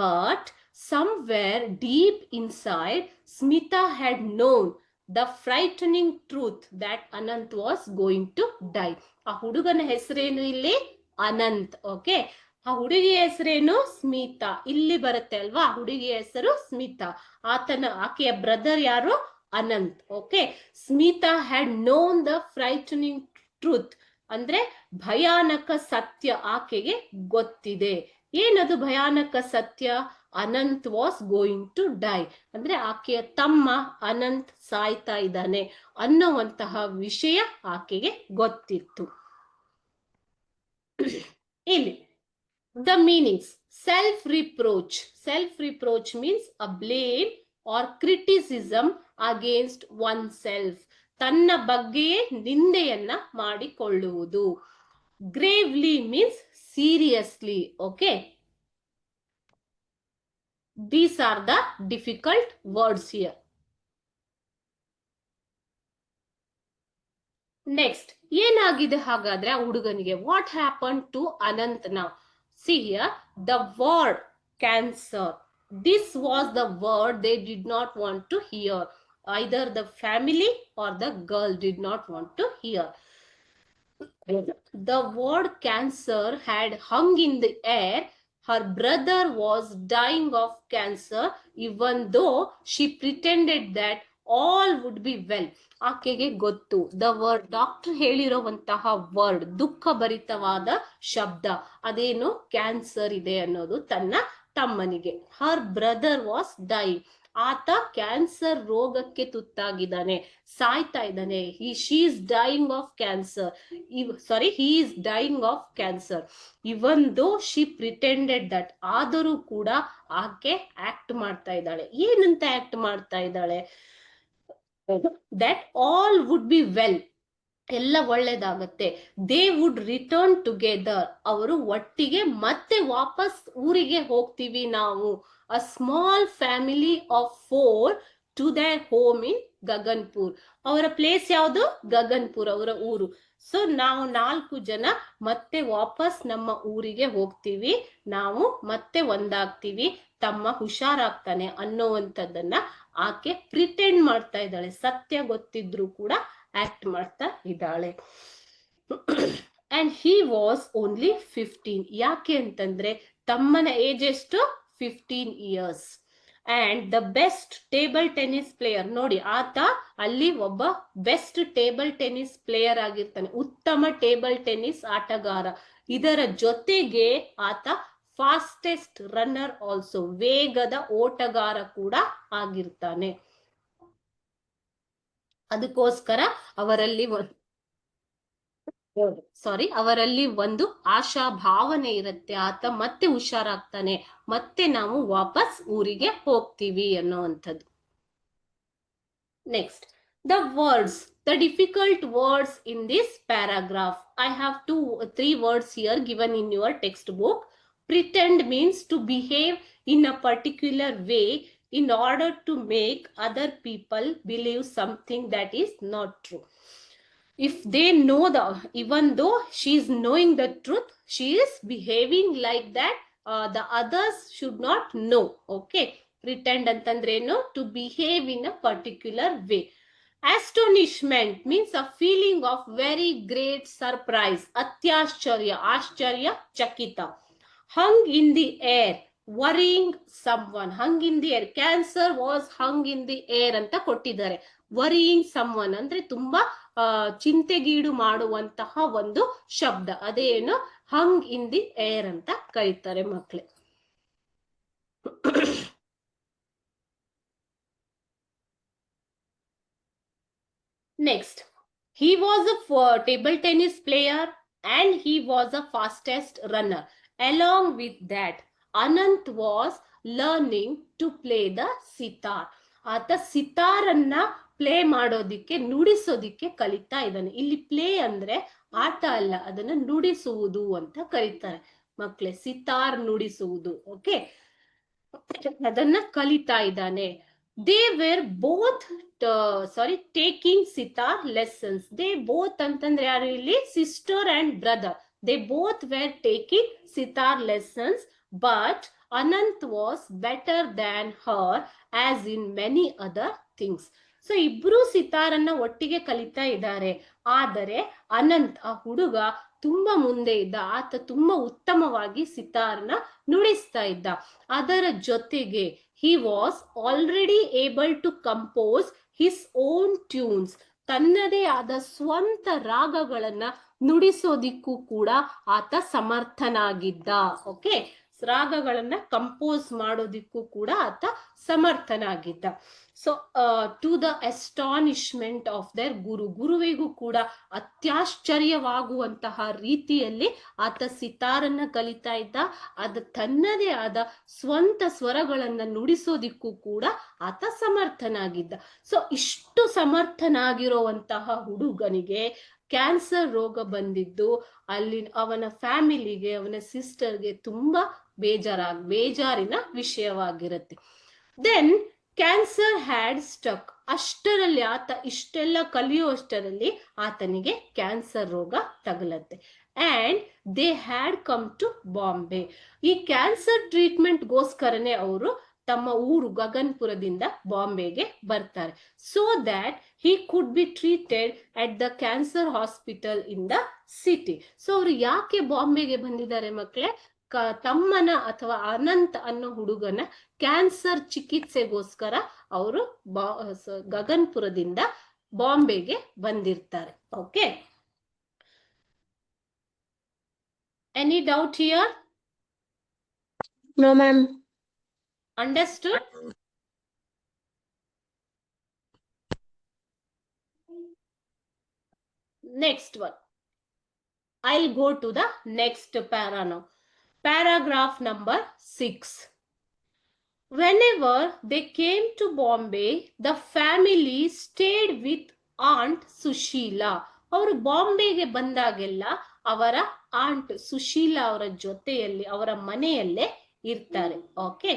But somewhere deep inside Smita had known the frightening truth that Anant was going to die. ಆ ಹುಡುಗನ ಹೆಸರೇನು ಇಲ್ಲಿ? ಅನಂತ್. ಓಕೆ. ಆ ಹುಡುಗಿಯ ಹೆಸರೇನು? ಸ್ಮಿತಾ. ಇಲ್ಲಿ ಬರುತ್ತೆ ಅಲ್ವಾ, ಹುಡುಗಿಯ ಹೆಸರು ಸ್ಮಿತಾ. ಆಕೆಯ ಬ್ರದರ್ ಯಾರು? Anant. Okay. Smita had known the frightening truth ಅಂದ್ರೆ ಭಯಾನಕ ಸತ್ಯ ಆಕೆಗೆ ಗೊತ್ತಿದೆ. ಏನದು ಭಯಾನಕ ಸತ್ಯ? Anant was going to die ಅಂದ್ರೆ ಆಕೆಯ ತಮ್ಮ ಅನಂತ್ ಸಾಯ್ತಾ ಇದ್ದಾನೆ ಅನ್ನುವಂತಹ ವಿಷಯ ಆಕೆಗೆ ಗೊತ್ತಿತ್ತು. ಇಲ್ಲಿ the meanings. Self reproach. Self reproach means a blame or criticism against oneself. ತನ್ನ ಬಗ್ಗೆಯೇ ನಿಂದೆಯನ್ನ ಮಾಡಿಕೊಳ್ಳುವುದು. Gravely means seriously. Okay. These are the difficult words here. Next, ಏನಾಗಿದೆ ಹಾಗಾದ್ರೆ ಆ ಹುಡುಗನಿಗೆ? What happened to Anant now? See here, the word cancer. This was the word they did not want to hear. Either the family or the girl did not want to hear. The word cancer had hung in the air. Her brother was dying of cancer, even though she pretended that all would be well. ಆಕೆಗೆ ಗೊತ್ತು ದ ವರ್ಡ್, ಡಾಕ್ಟರ್ ಹೇಳಿರುವಂತಹ ವರ್ಡ್, ದುಃಖ ಭರಿತವಾದ ಶಬ್ದ ಅದೇನು? ಕ್ಯಾನ್ಸರ್ ಇದೆ ಅನ್ನೋದು ತನ್ನ ತಮ್ಮನಿಗೆ. Her brother was dying. ಆತ ಕ್ಯಾನ್ಸರ್ ರೋಗಕ್ಕೆ ತುತ್ತಾಗಿದ್ದಾನೆ, ಸಾಯ್ತಾ ಇದ್ದಾನೆ. She is dying of cancer. he is dying of cancer. Even though she pretended that. ಆದರೂ ಕೂಡ ಆಕೆ ಆಕ್ಟ್ ಮಾಡ್ತಾ ಇದ್ದಾಳೆ. ಏನಂತ ಆಕ್ಟ್ ಮಾಡ್ತಾ ಇದ್ದಾಳೆ? that all would be well. ಎಲ್ಲ ಒಳ್ಳೇದಾಗತ್ತೆ. They would return together. ಅವರು ಒಟ್ಟಿಗೆ ಮತ್ತೆ ವಾಪಸ್ ಊರಿಗೆ ಹೋಗ್ತೀವಿ ನಾವು. A small family of 4 to their home in Gaganpur. ಅವರ ಪ್ಲೇಸ್ ಯಾವುದು? ಗಗನ್ಪುರ್, ಅವರ ಊರು. ಸೊ ನಾವು 4 ಜನ ಮತ್ತೆ ವಾಪಸ್ ನಮ್ಮ ಊರಿಗೆ ಹೋಗ್ತೀವಿ, ನಾವು ಮತ್ತೆ ಒಂದಾಗ್ತೀವಿ, ತಮ್ಮ ಹುಷಾರಾಗ್ತಾನೆ ಅನ್ನೋವಂಥದ್ದನ್ನ ಆಕೆ ಪ್ರಿಟೆಂಡ್ ಮಾಡ್ತಾ ಇದ್ದಾಳೆ. ಸತ್ಯ ಗೊತ್ತಿದ್ರು ಕೂಡ ಆಕ್ಟ್ ಮಾಡ್ತಾ ಇದ್ದಾಳೆ. And he was only 15. ಯಾಕೆ ಅಂತಂದ್ರೆ ತಮ್ಮನ ಏಜ್ ಎಷ್ಟು? 15 years. And the best table tennis player. ನೋಡಿ, ಆತ ಅಲ್ಲಿ ಒಬ್ಬ ಬೆಸ್ಟ್ ಟೇಬಲ್ ಟೆನ್ನಿಸ್ ಪ್ಲೇಯರ್ ಆಗಿರ್ತಾನೆ, ಉತ್ತಮ ಟೇಬಲ್ ಟೆನ್ನಿಸ್ ಆಟಗಾರ. ಇದರ ಜೊತೆಗೆ ಆತ ಫಾಸ್ಟೆಸ್ಟ್ ರನ್ನರ್ ಆಲ್ಸೋ, ವೇಗದ ಓಟಗಾರ ಕೂಡ ಆಗಿರ್ತಾನೆ. ಅದಕ್ಕೋಸ್ಕರ ಅವರಲ್ಲಿ ಒಂದು ಆಶಾ ಭಾವನೆ ಇರುತ್ತೆ. ಆತ ಮತ್ತೆ ಹುಷಾರಾಗ್ತಾನೆ, ಮತ್ತೆ ನಾವು ವಾಪಸ್ ಊರಿಗೆ ಹೋಗ್ತೀವಿ ಅನ್ನೋವಂಥದ್ದು. Next, the words, the difficult words in this paragraph. I have 3 words here given in your textbook. Pretend means to behave in a particular way in order to make other people believe something that is not true. If they know even though she is knowing the truth, she is behaving like that the others should not know. Okay, pretend antandre eno, to behave in a particular way. Astonishment means a feeling of very great surprise, atyashcharya, ashcharya chakita. Hung in the air, worrying someone. Hung in the air, cancer was hung in the air anta kottidare. worrying someone ಅಂದ್ರೆ ತುಂಬಾ ಚಿಂತೆಗೀಡು ಮಾಡುವಂತಹ ಒಂದು ಶಬ್ದ, ಅದೇನು ಹಂಗ್ ಇನ್ ದಿ ಏರ್ ಅಂತ ಕರೀತಾರೆ ಮಕ್ಕಳೇ. Next, he was a table tennis player and he was a fastest runner. Along with that, Anant was learning to play the sitar. ಆತ ಸಿತಾರನ್ನ ಪ್ಲೇ ಮಾಡೋದಿಕ್ಕೆ, ನುಡಿಸೋದಿಕ್ಕೆ ಕಲಿತಾ ಇದ್ದಾನೆ. ಇಲ್ಲಿ ಪ್ಲೇ ಅಂದ್ರೆ ಆಟ ಅಲ್ಲ, ಅದನ್ನ ನುಡಿಸುವುದು ಅಂತ ಕರೀತಾರೆ ಮಕ್ಕಳೇ. ಸಿತಾರ್ ನುಡಿಸುವುದು. ಓಕೆ, ಅದನ್ನ ಕಲಿತಾ ಇದ್ದಾನೆ. They were both taking sitar lessons. They both ಅಂತಂದ್ರೆ ಯಾರು ಇಲ್ಲಿ? Sister and brother. They both wear taking sitar lessons, but Anant was better than her as in many other things. So ಇಬ್ರು ಸಿತಾರನ್ನ ಒಟ್ಟಿಗೆ ಕಲಿತಾ ಇದ್ದಾರೆ. ಆದರೆ ಅನಂತ್, ಆ ಹುಡುಗ, ತುಂಬಾ ಮುಂದೆ ಇದ್ದ. ಆತ ತುಂಬಾ ಉತ್ತಮವಾಗಿ ಸಿತಾರ್ನ ನುಡಿಸ್ತಾ ಇದ್ದ. ಅದರ ಜೊತೆಗೆ he was already able to compose his own tunes. ತನ್ನದೇ ಆದ ಸ್ವಂತ ರಾಗಗಳನ್ನ ನುಡಿಸೋದಿಕ್ಕೂ ಕೂಡ ಆತ ಸಮರ್ಥನಾಗಿದ್ದ. ಓಕೆ, ರಾಗಗಳನ್ನ ಕಂಪೋಸ್ ಮಾಡೋದಿಕ್ಕೂ ಕೂಡ ಆತ ಸಮರ್ಥನಾಗಿದ್ದ. So to the astonishment of their guru, ಗುರುವಿಗೂ ಕೂಡ ಅತ್ಯಾಶ್ಚರ್ಯವಾಗುವಂತಹ ರೀತಿಯಲ್ಲಿ ಆತ ಸಿತಾರನ್ನ ಕಲಿತಾ ಇದ್ದ. ಅದ ತನ್ನದೇ ಆದ ಸ್ವಂತ ಸ್ವರಗಳನ್ನ ನುಡಿಸೋದಿಕ್ಕೂ ಕೂಡ ಆತ ಸಮರ್ಥನಾಗಿದ್ದ. ಸೊ ಇಷ್ಟು ಸಮರ್ಥನಾಗಿರುವಂತಹ ಹುಡುಗನಿಗೆ ಕ್ಯಾನ್ಸರ್ ರೋಗ ಬಂದಿದ್ದು ಅಲ್ಲಿ ಅವನ ಫ್ಯಾಮಿಲಿಗೆ, ಅವನ ಸಿಸ್ಟರ್ಗೆ ತುಂಬಾ ಬೇಜಾರಿನ ವಿಷಯವಾಗಿರುತ್ತೆ. Then cancer had stuck. ಅಷ್ಟರಲ್ಲಿ ಆತ ಇಷ್ಟೆಲ್ಲ ಕಲಿಯುವಷ್ಟರಲ್ಲಿ ಆತನಿಗೆ ಕ್ಯಾನ್ಸರ್ ರೋಗ ತಗಲತ್ತೆ. And they had come to Bombay. ಈ ಕ್ಯಾನ್ಸರ್ ಟ್ರೀಟ್ಮೆಂಟ್ ಗೋಸ್ಕರನೇ ಅವರು ತಮ್ಮ ಊರು ಗಗನ್ಪುರದಿಂದ ಬಾಂಬೆಗೆ ಬರ್ತಾರೆ. So that he could be treated at the cancer hospital in the city. So ಅವರು ಯಾಕೆ ಬಾಂಬೆಗೆ ಬಂದಿದ್ದಾರೆ ಮಕ್ಕಳೇ? ತಮ್ಮನ ಅಥವಾ ಅನಂತ್ ಅನ್ನೋ ಹುಡುಗನ ಕ್ಯಾನ್ಸರ್ ಚಿಕಿತ್ಸೆಗೋಸ್ಕರ ಅವರು ಗಗನ್ಪುರದಿಂದ ಬಾಂಬೆಗೆ ಬಂದಿರ್ತಾರೆ. Okay, any doubt here? No ma'am. Understood? Next one. I'll go to the next para now. Paragraph number 6. Whenever they came to Bombay, the family stayed with Aunt Sushila. ಅವರು ಬಾಂಬೆಗೆ ಬಂದಾಗೆಲ್ಲ ಅವರ ಆಂಟ್ ಸುಶೀಲಾ ಅವರ ಜೊತೆಯಲ್ಲಿ, ಅವರ ಮನೆಯಲ್ಲೇ ಇರ್ತಾರೆ. Okay,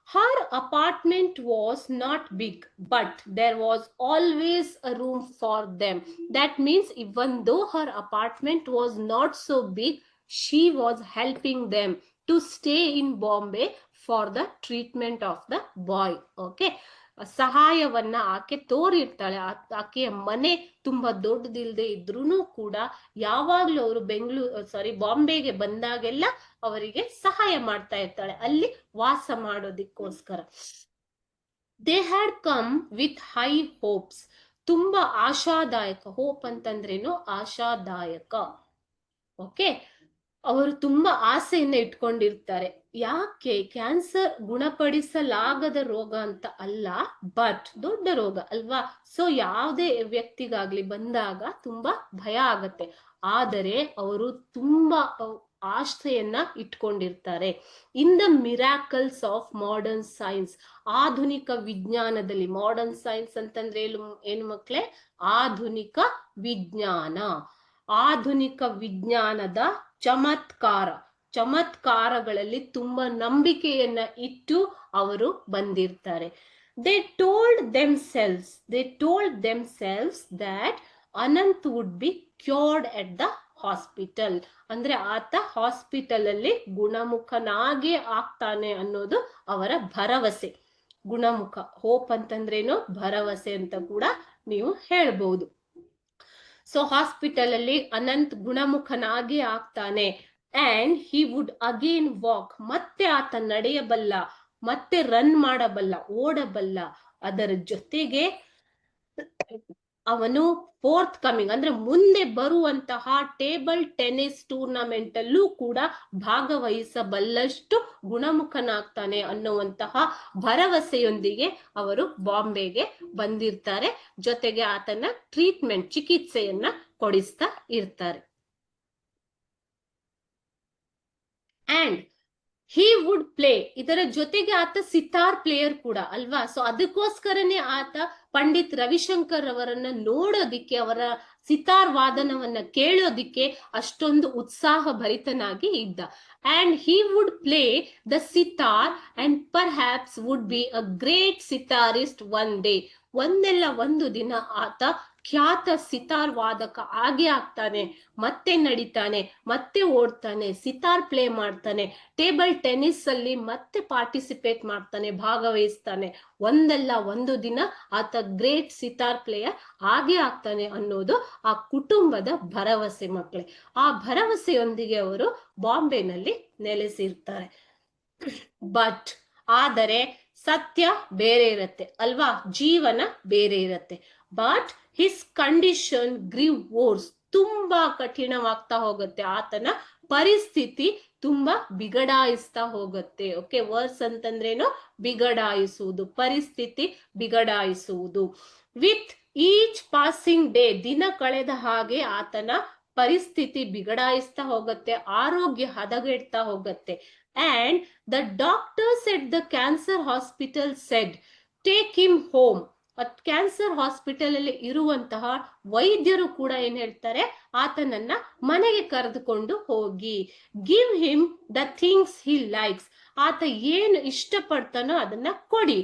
her apartment was not big, but there was always a room for them. That means even though her apartment was not so big, she was helping them to stay in Bombay for the treatment of the boy. Okay, ಸಹಾಯವನ್ನ ಆಕೆ ತೋರಿರ್ತಾಳೆ. ಆಕೆಯ ಮನೆ ತುಂಬಾ ದೊಡ್ಡದಿಲ್ಲದೆ ಇದ್ರೂ ಕೂಡ ಯಾವಾಗ್ಲೂ ಅವರು ಬಾಂಬೆಗೆ ಬಂದಾಗೆಲ್ಲ ಅವರಿಗೆ ಸಹಾಯ ಮಾಡ್ತಾ ಇರ್ತಾಳೆ ಅಲ್ಲಿ ವಾಸ ಮಾಡೋದಿಕ್ಕೋಸ್ಕರ. They had come with high hopes. ತುಂಬಾ ಆಶಾದಾಯಕ. ಹೋಪ್ ಅಂತಂದ್ರೇನು? ಆಶಾದಾಯಕ. ಓಕೆ, ಅವರು ತುಂಬಾ ಆಸೆಯನ್ನ ಇಟ್ಕೊಂಡಿರ್ತಾರೆ. ಯಾಕೆ? ಕ್ಯಾನ್ಸರ್ ಗುಣಪಡಿಸಲಾಗದ ರೋಗ ಅಂತ ಅಲ್ಲ, ಬಟ್ ದೊಡ್ಡ ರೋಗ ಅಲ್ವಾ. ಸೊ ಯಾವುದೇ ವ್ಯಕ್ತಿಗಾಗ್ಲಿ ಬಂದಾಗ ತುಂಬಾ ಭಯ ಆಗತ್ತೆ. ಆದರೆ ಅವರು ತುಂಬಾ ಆಶೆಯನ್ನ ಇಟ್ಕೊಂಡಿರ್ತಾರೆ. In the miracles of modern science. ಆಧುನಿಕ ವಿಜ್ಞಾನದಲ್ಲಿ. ಮಾಡರ್ನ್ ಸೈನ್ಸ್ ಅಂತಂದ್ರೆ ಏನು ಮಕ್ಳೇ? ಆಧುನಿಕ ವಿಜ್ಞಾನ. ಆಧುನಿಕ ವಿಜ್ಞಾನದ ಚಮತ್ಕಾರಗಳಲ್ಲಿ ತುಂಬಾ ನಂಬಿಕೆಯನ್ನ ಇಟ್ಟು ಅವರು ಬಂದಿರ್ತಾರೆ. They told themselves that Anant would be cured at the hospital. ಅಂದ್ರೆ ಆತ ಹಾಸ್ಪಿಟಲ್ ಅಲ್ಲಿ ಗುಣಮುಖನಾಗೇ ಆಗ್ತಾನೆ ಅನ್ನೋದು ಅವರ ಭರವಸೆ. ಗುಣಮುಖ, ಹೋಪ್ ಅಂತಂದ್ರೇನು? ಭರವಸೆ ಅಂತ ಕೂಡ ನೀವು ಹೇಳ್ಬಹುದು. ಸೊ ಹಾಸ್ಪಿಟಲ್ ಅಲ್ಲಿ ಅನಂತ್ ಗುಣಮುಖನಾಗಿ ಆಗ್ತಾನೆ. And he wood again walk. ಮತ್ತೆ ಆತ ನಡೆಯಬಲ್ಲ, ಮತ್ತೆ ರನ್ ಮಾಡಬಲ್ಲ, ಓಡಬಲ್ಲ. ಅದರ ಜೊತೆಗೆ ಅವನು ಫೋರ್ತ್ ಕಮಿಂಗ್ ಅಂದ್ರೆ ಮುಂದೆ ಬರುವಂತಹ ಟೇಬಲ್ ಟೆನ್ನಿಸ್ ಟೂರ್ನಮೆಂಟ್ ಅಲ್ಲೂ ಕೂಡ ಭಾಗವಹಿಸಬಲ್ಲಷ್ಟು ಗುಣಮುಖನಾಗ್ತಾನೆ ಅನ್ನುವಂತಹ ಭರವಸೆಯೊಂದಿಗೆ ಅವರು ಬಾಂಬೆಗೆ ಬಂದಿರ್ತಾರೆ. ಜೊತೆಗೆ ಆತನ ಟ್ರೀಟ್ಮೆಂಟ್, ಚಿಕಿತ್ಸೆಯನ್ನ ಕೊಡಿಸ್ತಾ ಇರ್ತಾರೆ. And he would play. ಇದರ ಜೊತೆಗೆ ಆತ ಸಿತಾರ್ ಪ್ಲೇಯರ್ ಕೂಡ ಅಲ್ವಾ. ಸೊ ಅದಕ್ಕೋಸ್ಕರನೇ ಆತ ಪಂಡಿತ್ ರವಿಶಂಕರ್ ಅವರನ್ನ ನೋಡೋದಿಕ್ಕೆ, ಅವರ ಸಿತಾರ್ ವಾದನವನ್ನ ಕೇಳೋದಿಕ್ಕೆ ಅಷ್ಟೊಂದು ಉತ್ಸಾಹ ಭರಿತನಾಗಿ ಇದ್ದ. And he would play the sitar and perhaps would be a great sitarist one day. ಒಂದೆಲ್ಲ ಒಂದು ದಿನ ಆತ ಖ್ಯಾತ ಸಿತಾರ್ ವಾದಕ ಆಗೇ ಆಗ್ತಾನೆ. ಮತ್ತೆ ನಡಿತಾನೆ, ಮತ್ತೆ ಓಡ್ತಾನೆ, ಸಿತಾರ್ ಪ್ಲೇ ಮಾಡ್ತಾನೆ, ಟೇಬಲ್ ಟೆನ್ನಿಸ್ ಅಲ್ಲಿ ಮತ್ತೆ ಪಾರ್ಟಿಸಿಪೇಟ್ ಮಾಡ್ತಾನೆ, ಭಾಗವಹಿಸ್ತಾನೆ. ಒಂದಲ್ಲ ಒಂದು ದಿನ ಆತ ಗ್ರೇಟ್ ಸಿತಾರ್ ಪ್ಲೇಯರ್ ಆಗೇ ಆಗ್ತಾನೆ ಅನ್ನೋದು ಆ ಕುಟುಂಬದ ಭರವಸೆ ಮಕ್ಕಳೇ. ಆ ಭರವಸೆಯೊಂದಿಗೆ ಅವರು ಬಾಂಬೆನಲ್ಲಿ ನೆಲೆಸಿರ್ತಾರೆ. ಬಟ್ ಆದರೆ ಸತ್ಯ ಬೇರೆ ಇರತ್ತೆ ಅಲ್ವಾ, ಜೀವನ ಬೇರೆ ಇರತ್ತೆ. But his condition grew worse. ತುಂಬಾ ಕಠಿಣವಾಗ್ತಾ ಹೋಗುತ್ತೆ. ಆತನ ಪರಿಸ್ಥಿತಿ ತುಂಬಾ ಬಿಗಡಾಯಿಸ್ತಾ ಹೋಗುತ್ತೆ. ಓಕೆ, ವರ್ಸ್ ಅಂತಂದ್ರೇನು? ಬಿಗಡಾಯಿಸುವುದು, ಪರಿಸ್ಥಿತಿ ಬಿಗಡಾಯಿಸುವುದು. With each passing day. ದಿನ ಕಳೆದ ಹಾಗೆ ಆತನ ಪರಿಸ್ಥಿತಿ ಬಿಗಡಾಯಿಸ್ತಾ ಹೋಗುತ್ತೆ, ಆರೋಗ್ಯ ಹದಗೆಡ್ತಾ ಹೋಗುತ್ತೆ. And the doctors at the cancer hospital said, take him home. Cancer hospital ಅಲ್ಲಿ ಇರುವಂತಹ ವೈದ್ಯರು ಕೂಡ ಏನ್ ಹೇಳ್ತಾರೆ? ಆತನನ್ನ ಮನೆಗೆ ಕರೆದುಕೊಂಡು ಹೋಗಿ. Give him the things he likes. ಆತ ಏನು ಇಷ್ಟಪಡ್ತಾನೋ ಅದನ್ನ ಕೊಡಿ.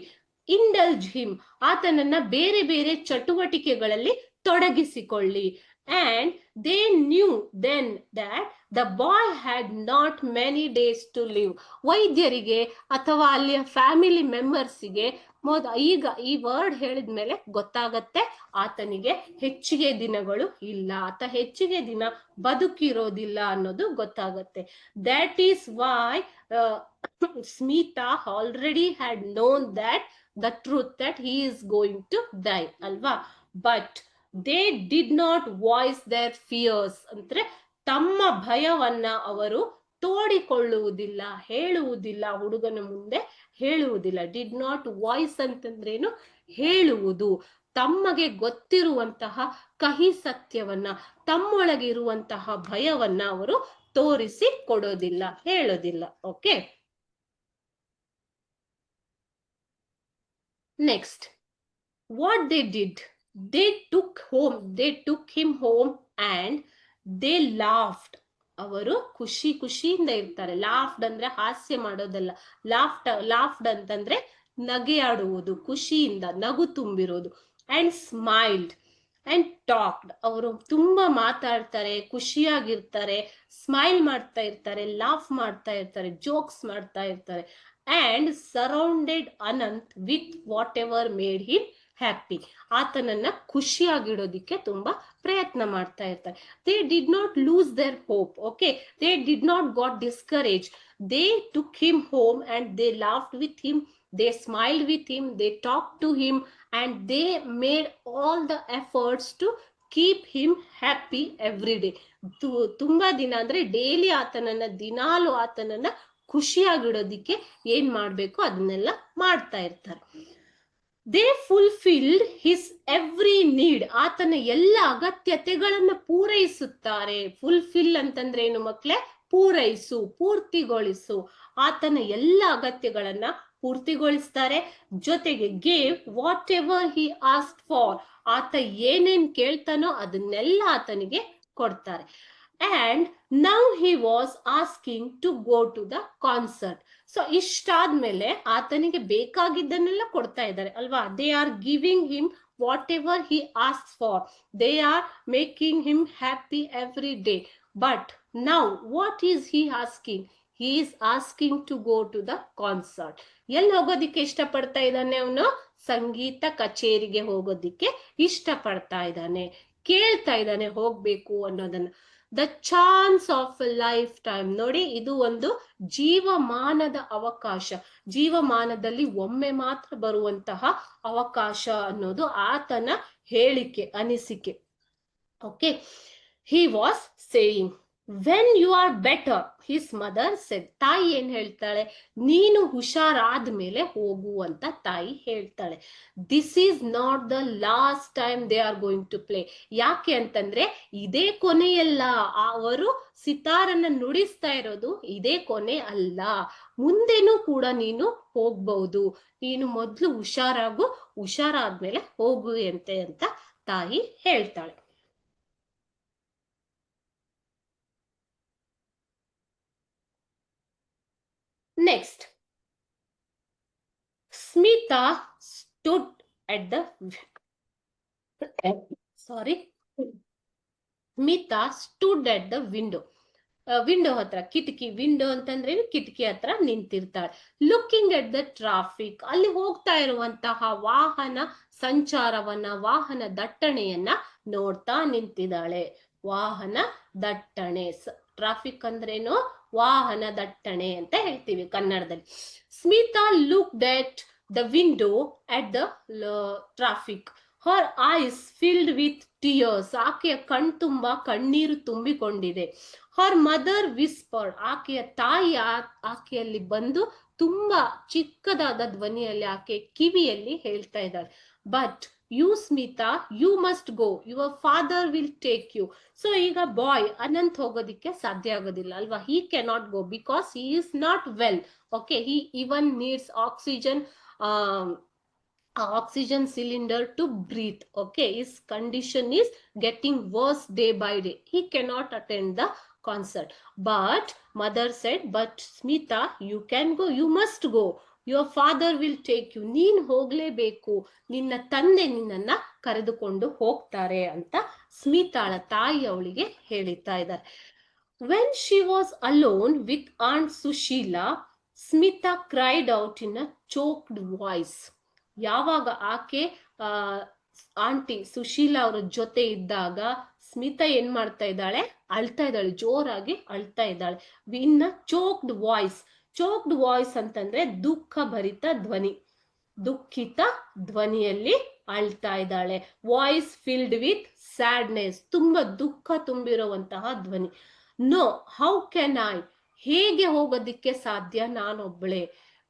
Indulge him. ಆತನನ್ನ ಬೇರೆ ಬೇರೆ ಚಟುವಟಿಕೆಗಳಲ್ಲಿ ತೊಡಗಿಸಿಕೊಳ್ಳಿ. And they knew then that the boy had not many days to live. ವೈದ್ಯರಿಗೆ ಅಥವಾ ಅಲ್ಲಿಯ ಫ್ಯಾಮಿಲಿ ಮೆಂಬರ್ಸಿಗೆ ಈಗ ಈ ವರ್ಡ್ ಹೇಳಿದ್ಮೇಲೆ ಗೊತ್ತಾಗತ್ತೆ ಆತನಿಗೆ ಹೆಚ್ಚಿಗೆ ದಿನಗಳು ಇಲ್ಲ, ಆತ ಹೆಚ್ಚಿಗೆ ದಿನ ಬದುಕಿರೋದಿಲ್ಲ ಅನ್ನೋದು ಗೊತ್ತಾಗತ್ತೆ. That is why Smita already had known that the truth that he is going to die ಅಲ್ವಾ. But they did not voice their fears. ಅಂದ್ರೆ ತಮ್ಮ ಭಯವನ್ನ ಅವರು ತೋಡಿಕೊಳ್ಳುವುದಿಲ್ಲ, ಹೇಳುವುದಿಲ್ಲ, ಹುಡುಗನ ಮುಂದೆ ಹೇಳುವುದಿಲ್ಲ. ಡಿಡ್ ನಾಟ್ ವಾಯ್ಸ್ ಅಂತಂದ್ರೇನು? ಹೇಳುವುದು. ತಮಗೆ ಗೊತ್ತಿರುವಂತಹ ಕಹಿ ಸತ್ಯವನ್ನ, ತಮ್ಮೊಳಗೆ ಇರುವಂತಹ ಭಯವನ್ನ ಅವರು ತೋರಿಸಿ ಕೊಡೋದಿಲ್ಲ, ಹೇಳೋದಿಲ್ಲ. Okay, next what they did. They took him home and they laughed. ಅವರು ಖುಷಿಯಿಂದ ಇರ್ತಾರೆ. ಲಾಫ್ಡ್ ಅಂದ್ರೆ ಹಾಸ್ಯ ಮಾಡೋದಲ್ಲ. ಲಾಫ್ಡ್ ಅಂತಂದ್ರೆ ನಗೆಯಾಡುವುದು, ಖುಷಿಯಿಂದ ನಗು ತುಂಬಿರೋದು. And smiled and talked. ಅವರು ತುಂಬಾ ಮಾತಾಡ್ತಾರೆ, ಖುಷಿಯಾಗಿರ್ತಾರೆ, ಸ್ಮೈಲ್ ಮಾಡ್ತಾ ಇರ್ತಾರೆ, ಲಾಫ್ ಮಾಡ್ತಾ ಇರ್ತಾರೆ, ಜೋಕ್ಸ್ ಮಾಡ್ತಾ ಇರ್ತಾರೆ. And surrounded Anant with whatever made him happy. ಆತನನ್ನ ಖುಷಿಯಾಗಿಡೋದಿಕ್ಕೆ ತುಂಬಾ ಪ್ರಯತ್ನ ಮಾಡ್ತಾ ಇರ್ತಾರೆ. They did not lose their hope. Okay, they did not got discourage. They took him home and they laughed with him, they smiled with him, they talked to him, and they made all the efforts to keep him happy every day. ತುಂಬಾ ದಿನ ಅಂದ್ರೆ ಡೈಲಿ ಆತನನ್ನ, ದಿನಾಲು ಆತನನ್ನ ಖುಷಿಯಾಗಿಡೋದಿಕ್ಕೆ ಏನ್ ಮಾಡ್ಬೇಕು ಅದನ್ನೆಲ್ಲ ಮಾಡ್ತಾ ಇರ್ತಾರೆ. They fulfilled his every need. ಆತನ ಎಲ್ಲ ಅಗತ್ಯತೆಗಳನ್ನ ಪೂರೈಸುತ್ತಾರೆ. ಫುಲ್ಫಿಲ್ ಅಂತಂದ್ರೆ ಏನು ಮಕ್ಳೇ? ಪೂರೈಸು, ಪೂರ್ತಿಗೊಳಿಸು. ಆತನ ಎಲ್ಲ ಅಗತ್ಯಗಳನ್ನ ಪೂರ್ತಿಗೊಳಿಸ್ತಾರೆ. ಜೊತೆಗೆ gave whatever he asked for. ಆತ ಏನೇನ್ ಕೇಳ್ತಾನೋ ಅದನ್ನೆಲ್ಲ ಆತನಿಗೆ ಕೊಡ್ತಾರೆ. And now he was asking to go to the concert. So ಇಷ್ಟಾದ್ಮೇಲೆ ಆತನಿಗೆ ಬೇಕಾಗಿದ್ದನ್ನೆಲ್ಲ ಕೊಡ್ತಾ ಇದ್ದಾರೆ ಅಲ್ವಾ? They are giving him whatever he asks for. They are making him happy every day. But now what is he asking? He is asking to go to the concert. ಎಲ್ಲಿ ಹೋಗೋದಿಕ್ಕೆ ಇಷ್ಟಪಡ್ತಾ ಇದ್ದಾನೆ ಅವನು? ಸಂಗೀತ ಕಚೇರಿಗೆ ಹೋಗೋದಿಕ್ಕೆ ಇಷ್ಟಪಡ್ತಾ ಇದ್ದಾನೆ, ಕೇಳ್ತಾ ಇದ್ದಾನೆ ಹೋಗ್ಬೇಕು ಅನ್ನೋದನ್ನ. The chance of a life time. ನೋಡಿ, ಇದು ಒಂದು ಜೀವಮಾನದ ಅವಕಾಶ. ಜೀವಮಾನದಲ್ಲಿ ಒಮ್ಮೆ ಮಾತ್ರ ಬರುವಂತಹ ಅವಕಾಶ ಅನ್ನೋದು ಆತನ ಹೇಳಿಕೆ, ಅನಿಸಿಕೆ. Okay, he was saying, when you are better, his mother said. ತಾಯಿ ಏನ್ ಹೇಳ್ತಾಳೆ? ನೀನು ಹುಷಾರಾದ್ಮೇಲೆ ಹೋಗು ಅಂತ ತಾಯಿ ಹೇಳ್ತಾಳೆ. This is not the last time they are going to play. ಯಾಕೆ ಅಂತಂದ್ರೆ ಇದೇ ಕೊನೆಯಲ್ಲ. ಅವರು ಸಿತಾರನ್ನ ನುಡಿಸ್ತಾ ಇರೋದು ಇದೇ ಕೊನೆ ಅಲ್ಲ, ಮುಂದೆನೂ ಕೂಡ ನೀನು ಹೋಗ್ಬಹುದು. ನೀನು ಮೊದ್ಲು ಹುಷಾರಾಗು, ಹುಷಾರಾದ್ಮೇಲೆ ಹೋಗು ಅಂತ ತಾಯಿ ಹೇಳ್ತಾಳೆ. Next, Smita stood at the Smita stood at the window. Window ಹತ್ರ, ಕಿಟಕಿ. ವಿಂಡೋ ಅಂತಂದ್ರೆ ಕಿಟಕಿ ಹತ್ರ ನಿಂತಿರ್ತಾಳೆ. Looking at the traffic. ಅಲ್ಲಿ ಹೋಗ್ತಾ ಇರುವಂತಹ ವಾಹನ ಸಂಚಾರವನ್ನ, ವಾಹನ ದಟ್ಟಣೆಯನ್ನ ನೋಡ್ತಾ ನಿಂತಿದ್ದಾಳೆ. ವಾಹನ ದಟ್ಟಣೆ, ಟ್ರಾಫಿಕ್ ಅಂದ್ರೇನು? ವಾಹನ ದಟ್ಟಣೆ ಅಂತ ಹೇಳ್ತೀವಿ ಕನ್ನಡದಲ್ಲಿ. Smita looked at the window at the traffic. Har ice filled with tears. ಆಕೆಯ ಕಣ್ತುಂಬ ಕಣ್ಣೀರು ತುಂಬಿಕೊಂಡಿದೆ. Her mother ವಿಸ್ಪರ್ಡ್. ಆಕೆಯ ತಾಯಿ ಆಕೆಯಲ್ಲಿ ಬಂದು ತುಂಬಾ ಚಿಕ್ಕದಾದ ಧ್ವನಿಯಲ್ಲಿ ಆಕೆ ಕಿವಿಯಲ್ಲಿ ಹೇಳ್ತಾ ಇದ್ದಾಳೆ, but you Smita, you must go, your father will take you. So ಈಗ ಬಾಯ್ ಅನಂತ್ ಹೋಗೋದಿಕ್ಕೆ ಸಾಧ್ಯ ಆಗೋದಿಲ್ಲ ಅಲ್ವಾ? He cannot go because he is not well. Okay, he even needs oxygen, oxygen cylinder to breathe. Okay, his condition is getting worse day by day. He cannot attend the concert. But mother said, but Smita, you can go, you must go, your father will take you. ನೀನ್ ಹೋಗ್ಲೇಬೇಕು, ನಿನ್ನ ತಂದೆ ನಿನ್ನನ್ನ ಕರೆದುಕೊಂಡು ಹೋಗ್ತಾರೆ ಅಂತ ಸ್ಮಿತಾಳ ತಾಯಿ ಅವಳಿಗೆ ಹೇಳಿತಾ ಇದ್ದಾರೆ. When she was alone with Aunt Sushila, Smita cried out in a choked voice. ಯಾವಾಗ ಆಕೆ ಆಂಟಿ ಸುಶೀಲಾ ಅವ್ರ ಜೊತೆ ಇದ್ದಾಗ ಸ್ಮಿತಾ ಏನ್ ಮಾಡ್ತಾ ಇದ್ದಾಳೆ? ಅಳ್ತಾ ಇದ್ದಾಳೆ, ಜೋರಾಗಿ ಅಳ್ತಾ ಇದ್ದಾಳೆ. ಇನ್ನ ಚೋಕ್ಡ್ ವಾಯ್ಸ್. ಚೋಕ್ಡ್ ವಾಯ್ಸ್ ಅಂತಂದ್ರೆ ದುಃಖ ಭರಿತ ಧ್ವನಿ, ದುಃಖಿತ ಧ್ವನಿಯಲ್ಲಿ ಅಳ್ತಾ ಇದ್ದಾಳೆ. Voice filled with sadness. ತುಂಬಾ ದುಃಖ ತುಂಬಿರುವಂತಹ ಧ್ವನಿ. No, how can I? ಹೇಗೆ ಹೋಗೋದಿಕ್ಕೆ ಸಾಧ್ಯ ನಾನೊಬ್ಳೆ?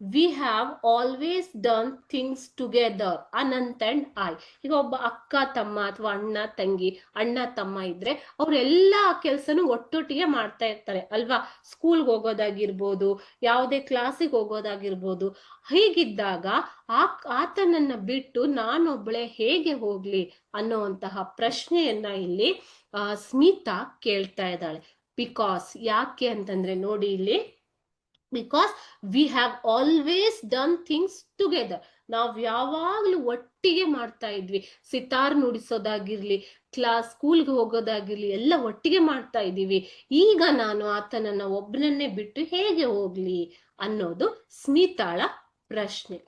We have always done things together, Anant and I. ಈಗ ಒಬ್ಬ ಅಕ್ಕ ತಮ್ಮ ಅಥವಾ ಅಣ್ಣ ತಂಗಿ, ಅಣ್ಣ ತಮ್ಮ ಇದ್ರೆ ಅವ್ರೆಲ್ಲಾ ಕೆಲ್ಸನೂ ಒಟ್ಟೊಟ್ಟಿಗೆ ಮಾಡ್ತಾ ಇರ್ತಾರೆ ಅಲ್ವಾ? ಸ್ಕೂಲ್ಗೆ ಹೋಗೋದಾಗಿರ್ಬೋದು, ಯಾವುದೇ ಕ್ಲಾಸಿಗೆ ಹೋಗೋದಾಗಿರ್ಬೋದು. ಹೀಗಿದ್ದಾಗ ಆತನನ್ನ ಬಿಟ್ಟು ನಾನೊಬ್ಳೆ ಹೇಗೆ ಹೋಗ್ಲಿ ಅನ್ನೋವಂತಹ ಪ್ರಶ್ನೆಯನ್ನ ಇಲ್ಲಿ ಸ್ಮಿತಾ ಕೇಳ್ತಾ ಇದ್ದಾಳೆ. ಬಿಕಾಸ್, ಯಾಕೆ ಅಂತಂದ್ರೆ ನೋಡಿ ಇಲ್ಲಿ, because we have always done things together. ನಾವ್ ಯಾವಾಗ್ಲೂ ಒಟ್ಟಿಗೆ ಮಾಡ್ತಾ ಇದ್ವಿ. ಸಿತಾರ್ ನುಡಿಸೋದಾಗಿರ್ಲಿ, ಸ್ಕೂಲ್ಗೆ ಹೋಗೋದಾಗಿರ್ಲಿ, ಎಲ್ಲ ಒಟ್ಟಿಗೆ ಮಾಡ್ತಾ ಇದೀವಿ. ಈಗ ನಾನು ಆತನನ್ನ ಒಬ್ಬನನ್ನೇ ಬಿಟ್ಟು ಹೇಗೆ ಹೋಗ್ಲಿ ಅನ್ನೋದು ಸ್ಮಿತಾಳ ಪ್ರಶ್ನೆ.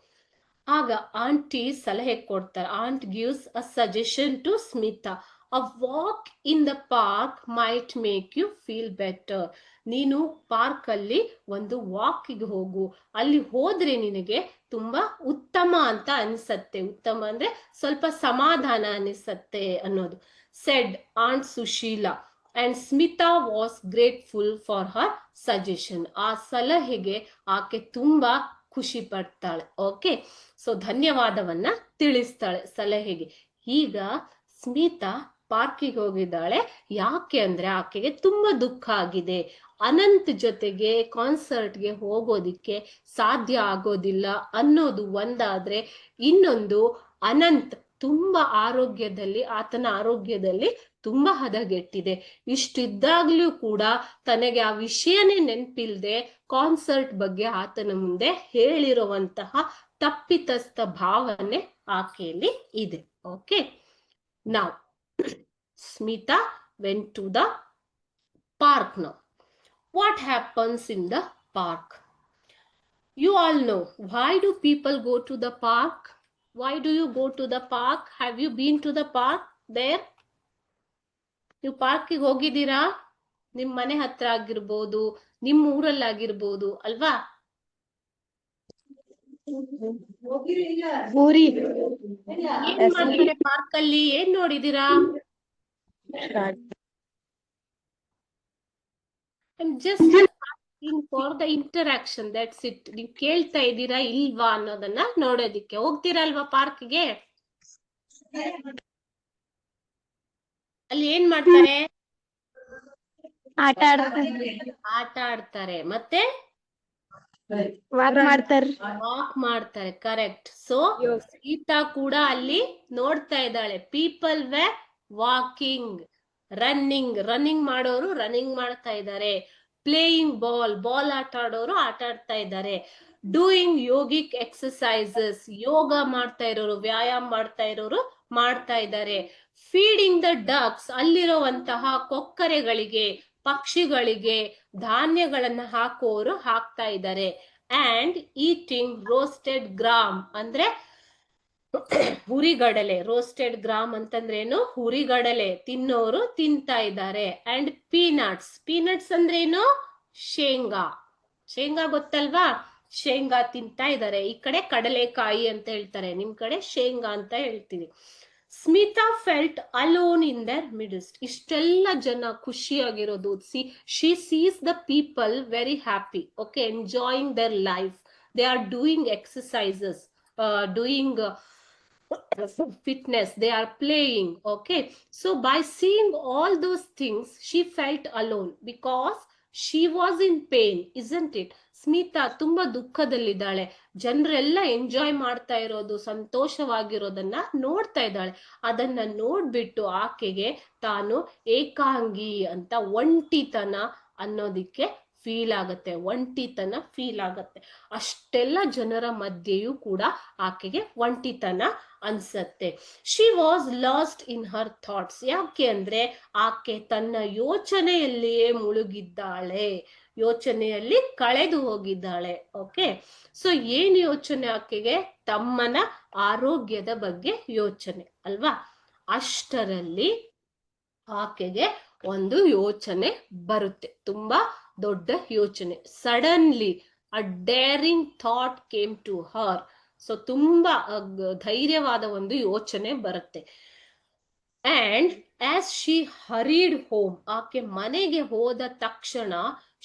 ಆಗ ಆಂಟಿ ಸಲಹೆ ಕೊಡ್ತಾರೆ. Aunt gives a suggestion to Smita. A walk in the park might make you feel better. ನೀನು ಪಾರ್ಕ್ ಅಲ್ಲಿ ಒಂದು ವಾಕಿಗೆ ಹೋಗು, ಅಲ್ಲಿ ಹೋದ್ರೆ ನಿನಗೆ ತುಂಬಾ ಉತ್ತಮ ಅಂತ ಅನ್ಸತ್ತೆ. ಉತ್ತಮ ಅಂದ್ರೆ ಸ್ವಲ್ಪ ಸಮಾಧಾನ ಅನಿಸತ್ತೆ ಅನ್ನೋದು. Said aunt Sushila. And Smita was grateful for her suggestion. ಆ ಸಲಹೆಗೆ ಆಕೆ ತುಂಬಾ ಖುಷಿ ಪಡ್ತಾಳೆ. Okay, so ಧನ್ಯವಾದವನ್ನ ತಿಳಿಸ್ತಾಳೆ ಸಲಹೆಗೆ. ಈಗ ಸ್ಮಿತಾ ಪಾರ್ಕಿಗೆ ಹೋಗಿದ್ದಾಳೆ. ಯಾಕೆ ಅಂದ್ರೆ ಆಕೆಗೆ ತುಂಬಾ ದುಃಖ ಆಗಿದೆ. ಅನಂತ್ ಜೊತೆಗೆ ಕಾನ್ಸರ್ಟ್ಗೆ ಹೋಗೋದಿಕ್ಕೆ ಸಾಧ್ಯ ಆಗೋದಿಲ್ಲ ಅನ್ನೋದು ಒಂದಾದ್ರೆ, ಇನ್ನೊಂದು ಅನಂತ್ ತುಂಬಾ ಆತನ ಆರೋಗ್ಯದಲ್ಲಿ ತುಂಬಾ ಹದಗೆಟ್ಟಿದೆ. ಇಷ್ಟಿದ್ದಾಗ್ಲೂ ಕೂಡ ತನಗೆ ಆ ವಿಷಯನೇ ನೆನಪಿಲ್ದೆ ಕಾನ್ಸರ್ಟ್ ಬಗ್ಗೆ ಆತನ ಮುಂದೆ ಹೇಳಿರುವಂತಹ ತಪ್ಪಿತಸ್ಥ ಭಾವನೆ ಆಕೆಯಲ್ಲಿ ಇದೆ. ಓಕೆ, ನಾವು Smita went to the park now. What happens in the park? You all know, why do people go to the park? Why do you go to the park? Have you been to the park there? ನೀವು ಪಾರ್ಕಿಗೆ ಹೋಗಿದ್ದೀರಾ? ನಿಮ್ ಮನೆ ಹತ್ರ ಆಗಿರ್ಬೋದು, ನಿಮ್ ಊರಲ್ಲಾಗಿರ್ಬೋದು ಅಲ್ವಾ? ಏನ್ ಮಾಡ್ತಾರೆ ಪಾರ್ಕ್ ಅಲ್ಲಿ? ಏನ್ ನೋಡಿದೀರಾ? I'm just asking for the interaction, that's it. ನೀವು ಕೇಳ್ತಾ ಇದ್ದೀರಾ ಇಲ್ವಾ ಅನ್ನೋದನ್ನ ನೋಡೋದಿಕ್ಕೆ ಹೋಗ್ತೀರಾ ಅಲ್ವಾ ಪಾರ್ಕ್ಗೆ? ಅಲ್ಲಿ ಏನ್ ಮಾಡ್ತಾರೆ? ಆಟ ಆಡ್ತಾರೆ, ಮತ್ತೆ ವಾಕ್ ಮಾಡ್ತಾರೆ. ಕರೆಕ್ಟ್. ಸೊ ಸೀತಾ ಕೂಡ ಅಲ್ಲಿ ನೋಡ್ತಾ ಇದ್ದಾಳೆ. ಪೀಪಲ್ ವೇರ್ ವಾಕಿಂಗ್, ರನ್ನಿಂಗ್ ಮಾಡೋರು ರನ್ನಿಂಗ್ ಮಾಡ್ತಾ ಇದ್ದಾರೆ. ಪ್ಲೇಯಿಂಗ್ ಬಾಲ್ ಆಟ ಆಡೋರು ಆಟ ಆಡ್ತಾ ಇದ್ದಾರೆ. ಡೂಯಿಂಗ್ ಯೋಗಿಕ್ ಎಕ್ಸಸೈಸಸ್, ಯೋಗ ಮಾಡ್ತಾ ಇರೋರು, ವ್ಯಾಯಾಮ ಮಾಡ್ತಾ ಇರೋರು ಮಾಡ್ತಾ ಇದ್ದಾರೆ. ಫೀಡಿಂಗ್ ದ ಡಕ್ಸ್, ಅಲ್ಲಿರುವಂತಹ ಕೊಕ್ಕರೆಗಳಿಗೆ, ಪಕ್ಷಿಗಳಿಗೆ ಧಾನ್ಯಗಳನ್ನ ಹಾಕುವವರು ಹಾಕ್ತಾ ಇದ್ದಾರೆ. ಅಂಡ್ ಈಟಿಂಗ್ ರೋಸ್ಟೆಡ್ ಗ್ರಾಮ್, ಅಂದ್ರೆ ಹುರಿಗಡಲೆ. ರೋಸ್ಟೆಡ್ ಗ್ರಾಮ್ ಅಂತಂದ್ರೇನು? ಹುರಿಗಡಲೆ ತಿನ್ನೋರು ತಿಂತಾ ಇದ್ದಾರೆ. ಅಂಡ್ ಪೀನಟ್ಸ್ ಅಂದ್ರೇನು? ಶೇಂಗಾ ಗೊತ್ತಲ್ವಾ? ಶೇಂಗಾ ತಿಂತಾ ಇದ್ದಾರೆ. ಈ ಕಡೆ ಕಡಲೆಕಾಯಿ ಅಂತ ಹೇಳ್ತಾರೆ, ನಿಮ್ ಕಡೆ ಶೇಂಗಾ ಅಂತ ಹೇಳ್ತೀವಿ. Smita felt alone in their midst. ಇಷ್ಟೆಲ್ಲ ಜನ ಖುಷಿಯಾಗಿರೋದು. She sees the people very happy. Okay, enjoying their life. They are doing exercises, doing fitness, they are playing. Okay, so by seeing all those things she felt alone because she was in pain, isn't it? Smita ತುಂಬಾ ದುಃಖದಲ್ಲಿದ್ದಾಳೆ. ಜನರೆಲ್ಲ ಎಂಜಾಯ್ ಮಾಡ್ತಾ ಇರೋದು, ಸಂತೋಷವಾಗಿರೋದನ್ನ ನೋಡ್ತಾ ಇದ್ದಾಳೆ. ಅದನ್ನ ನೋಡ್ಬಿಟ್ಟು ಆಕೆಗೆ ತಾನು ಏಕಾಂಗಿ ಅಂತ, ಒಂಟಿತನ ಅನ್ನೋದಿಕ್ಕೆ ಫೀಲ್ ಆಗತ್ತೆ. ಅಷ್ಟೆಲ್ಲ ಜನರ ಮಧ್ಯೆಯೂ ಕೂಡ ಆಕೆಗೆ ಒಂಟಿತನ ಅನ್ಸತ್ತೆ. She was lost in Har thoughts. ಯಾಕೆ ಅಂದ್ರೆ ಆಕೆ ತನ್ನ ಯೋಚನೆಯಲ್ಲಿಯೇ ಮುಳುಗಿದ್ದಾಳೆ, ಯೋಚನೆಯಲ್ಲಿ ಕಳೆದು ಹೋಗಿದ್ದಾಳೆ. ಓಕೆ, ಸೊ ಏನ್ ಯೋಚನೆ ಆಕೆಗೆ? ತಮ್ಮನ ಆರೋಗ್ಯದ ಬಗ್ಗೆ ಯೋಚನೆ ಅಲ್ವಾ? ಅಷ್ಟರಲ್ಲಿ ಆಕೆಗೆ ಒಂದು ಯೋಚನೆ ಬರುತ್ತೆ, ತುಂಬಾ ದೊಡ್ಡ ಯೋಚನೆ. Suddenly a daring thought came to her. So ತುಂಬಾ ಧೈರ್ಯವಾದ ಒಂದು ಯೋಚನೆ ಬರುತ್ತೆ. And as she hurried home, ಆಕೆ ಮನೆಗೆ ಹೋದ ತಕ್ಷಣ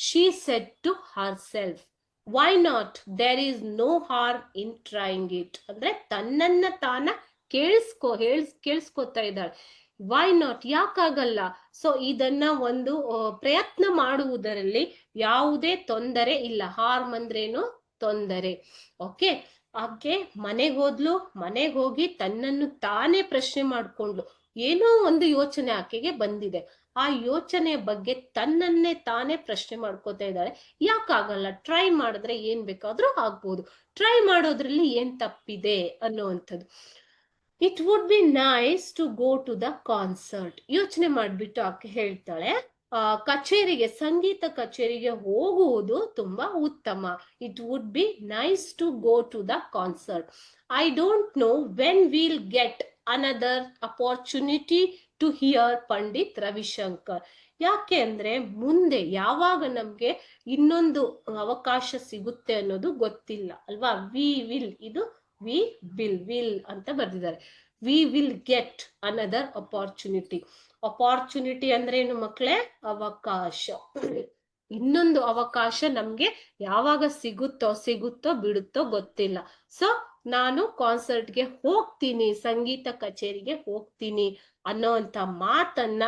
she said to herself, why not, there is no harm in trying it. ಅಂದ್ರೆ ತನ್ನನ್ನ ತಾನ ಕೇಳಿಸ್ಕೊತಾ ಇದ್ದಾಳೆ. Why not, ಯಾಕಾಗಲ್ಲ? ಸೊ ಇದನ್ನ ಒಂದು ಪ್ರಯತ್ನ ಮಾಡುವುದರಲ್ಲಿ ಯಾವುದೇ ತೊಂದರೆ ಇಲ್ಲ. ಹಾರ್ಮ್ ಅಂದ್ರೇನು? ತೊಂದರೆ. ಓಕೆ, ಆಕೆ ಮನೆಗೆ ಹೋಗಿ ತನ್ನನ್ನು ತಾನೇ ಪ್ರಶ್ನೆ ಮಾಡ್ಕೊಂಡ್ಲು. ಏನೋ ಒಂದು ಯೋಚನೆ ಆಕೆಗೆ ಬಂದಿದೆ. ಆ ಯೋಚನೆಯ ಬಗ್ಗೆ ತನ್ನನ್ನೇ ತಾನೇ ಪ್ರಶ್ನೆ ಮಾಡ್ಕೋತಾ ಇದ್ದಾಳೆ. ಯಾಕಾಗಲ್ಲ? ಟ್ರೈ ಮಾಡಿದ್ರೆ ಏನ್ ಬೇಕಾದ್ರೂ ಆಗ್ಬೋದು. ಟ್ರೈ ಮಾಡೋದ್ರಲ್ಲಿ ಏನ್ ತಪ್ಪಿದೆ ಅನ್ನುವಂಥದ್ದು. It would be nice to go to the concert. ಯೋಚನೆ ಮಾಡ್ಬಿಟ್ಟು ಆಕೆ ಹೇಳ್ತಾಳೆ, ಕಚೇರಿಗೆ, ಸಂಗೀತ ಕಚೇರಿಗೆ ಹೋಗುವುದು ತುಂಬಾ ಉತ್ತಮ. It would be nice to go to the concert. I don't know when will get another opportunity to hear Pandit Ravishankar. ಯಾಕೆ ಅಂದ್ರೆ ಮುಂದೆ ಯಾವಾಗ ನಮ್ಗೆ ಇನ್ನೊಂದು ಅವಕಾಶ ಸಿಗುತ್ತೆ ಅನ್ನೋದು ಗೊತ್ತಿಲ್ಲ ಅಲ್ವಾ. ವಿ ವಿಲ್, ಇದು ವಿ ವಿಲ್ ಅಂತ ಬರ್ದಿದ್ದಾರೆ. We will get another opportunity. Opportunity ಅಂದ್ರೆ ಏನು ಮಕ್ಕಳೇ? ಅವಕಾಶ. ಇನ್ನೊಂದು ಅವಕಾಶ ನಮ್ಗೆ ಯಾವಾಗ ಸಿಗುತ್ತೋ ಬಿಡುತ್ತೋ ಗೊತ್ತಿಲ್ಲ. ಸೊ ನಾನು ಕಾನ್ಸರ್ಟ್ಗೆ ಹೋಗ್ತೀನಿ, ಸಂಗೀತ ಕಚೇರಿಗೆ ಹೋಗ್ತೀನಿ ಅನ್ನೋಂತ ಮಾತನ್ನ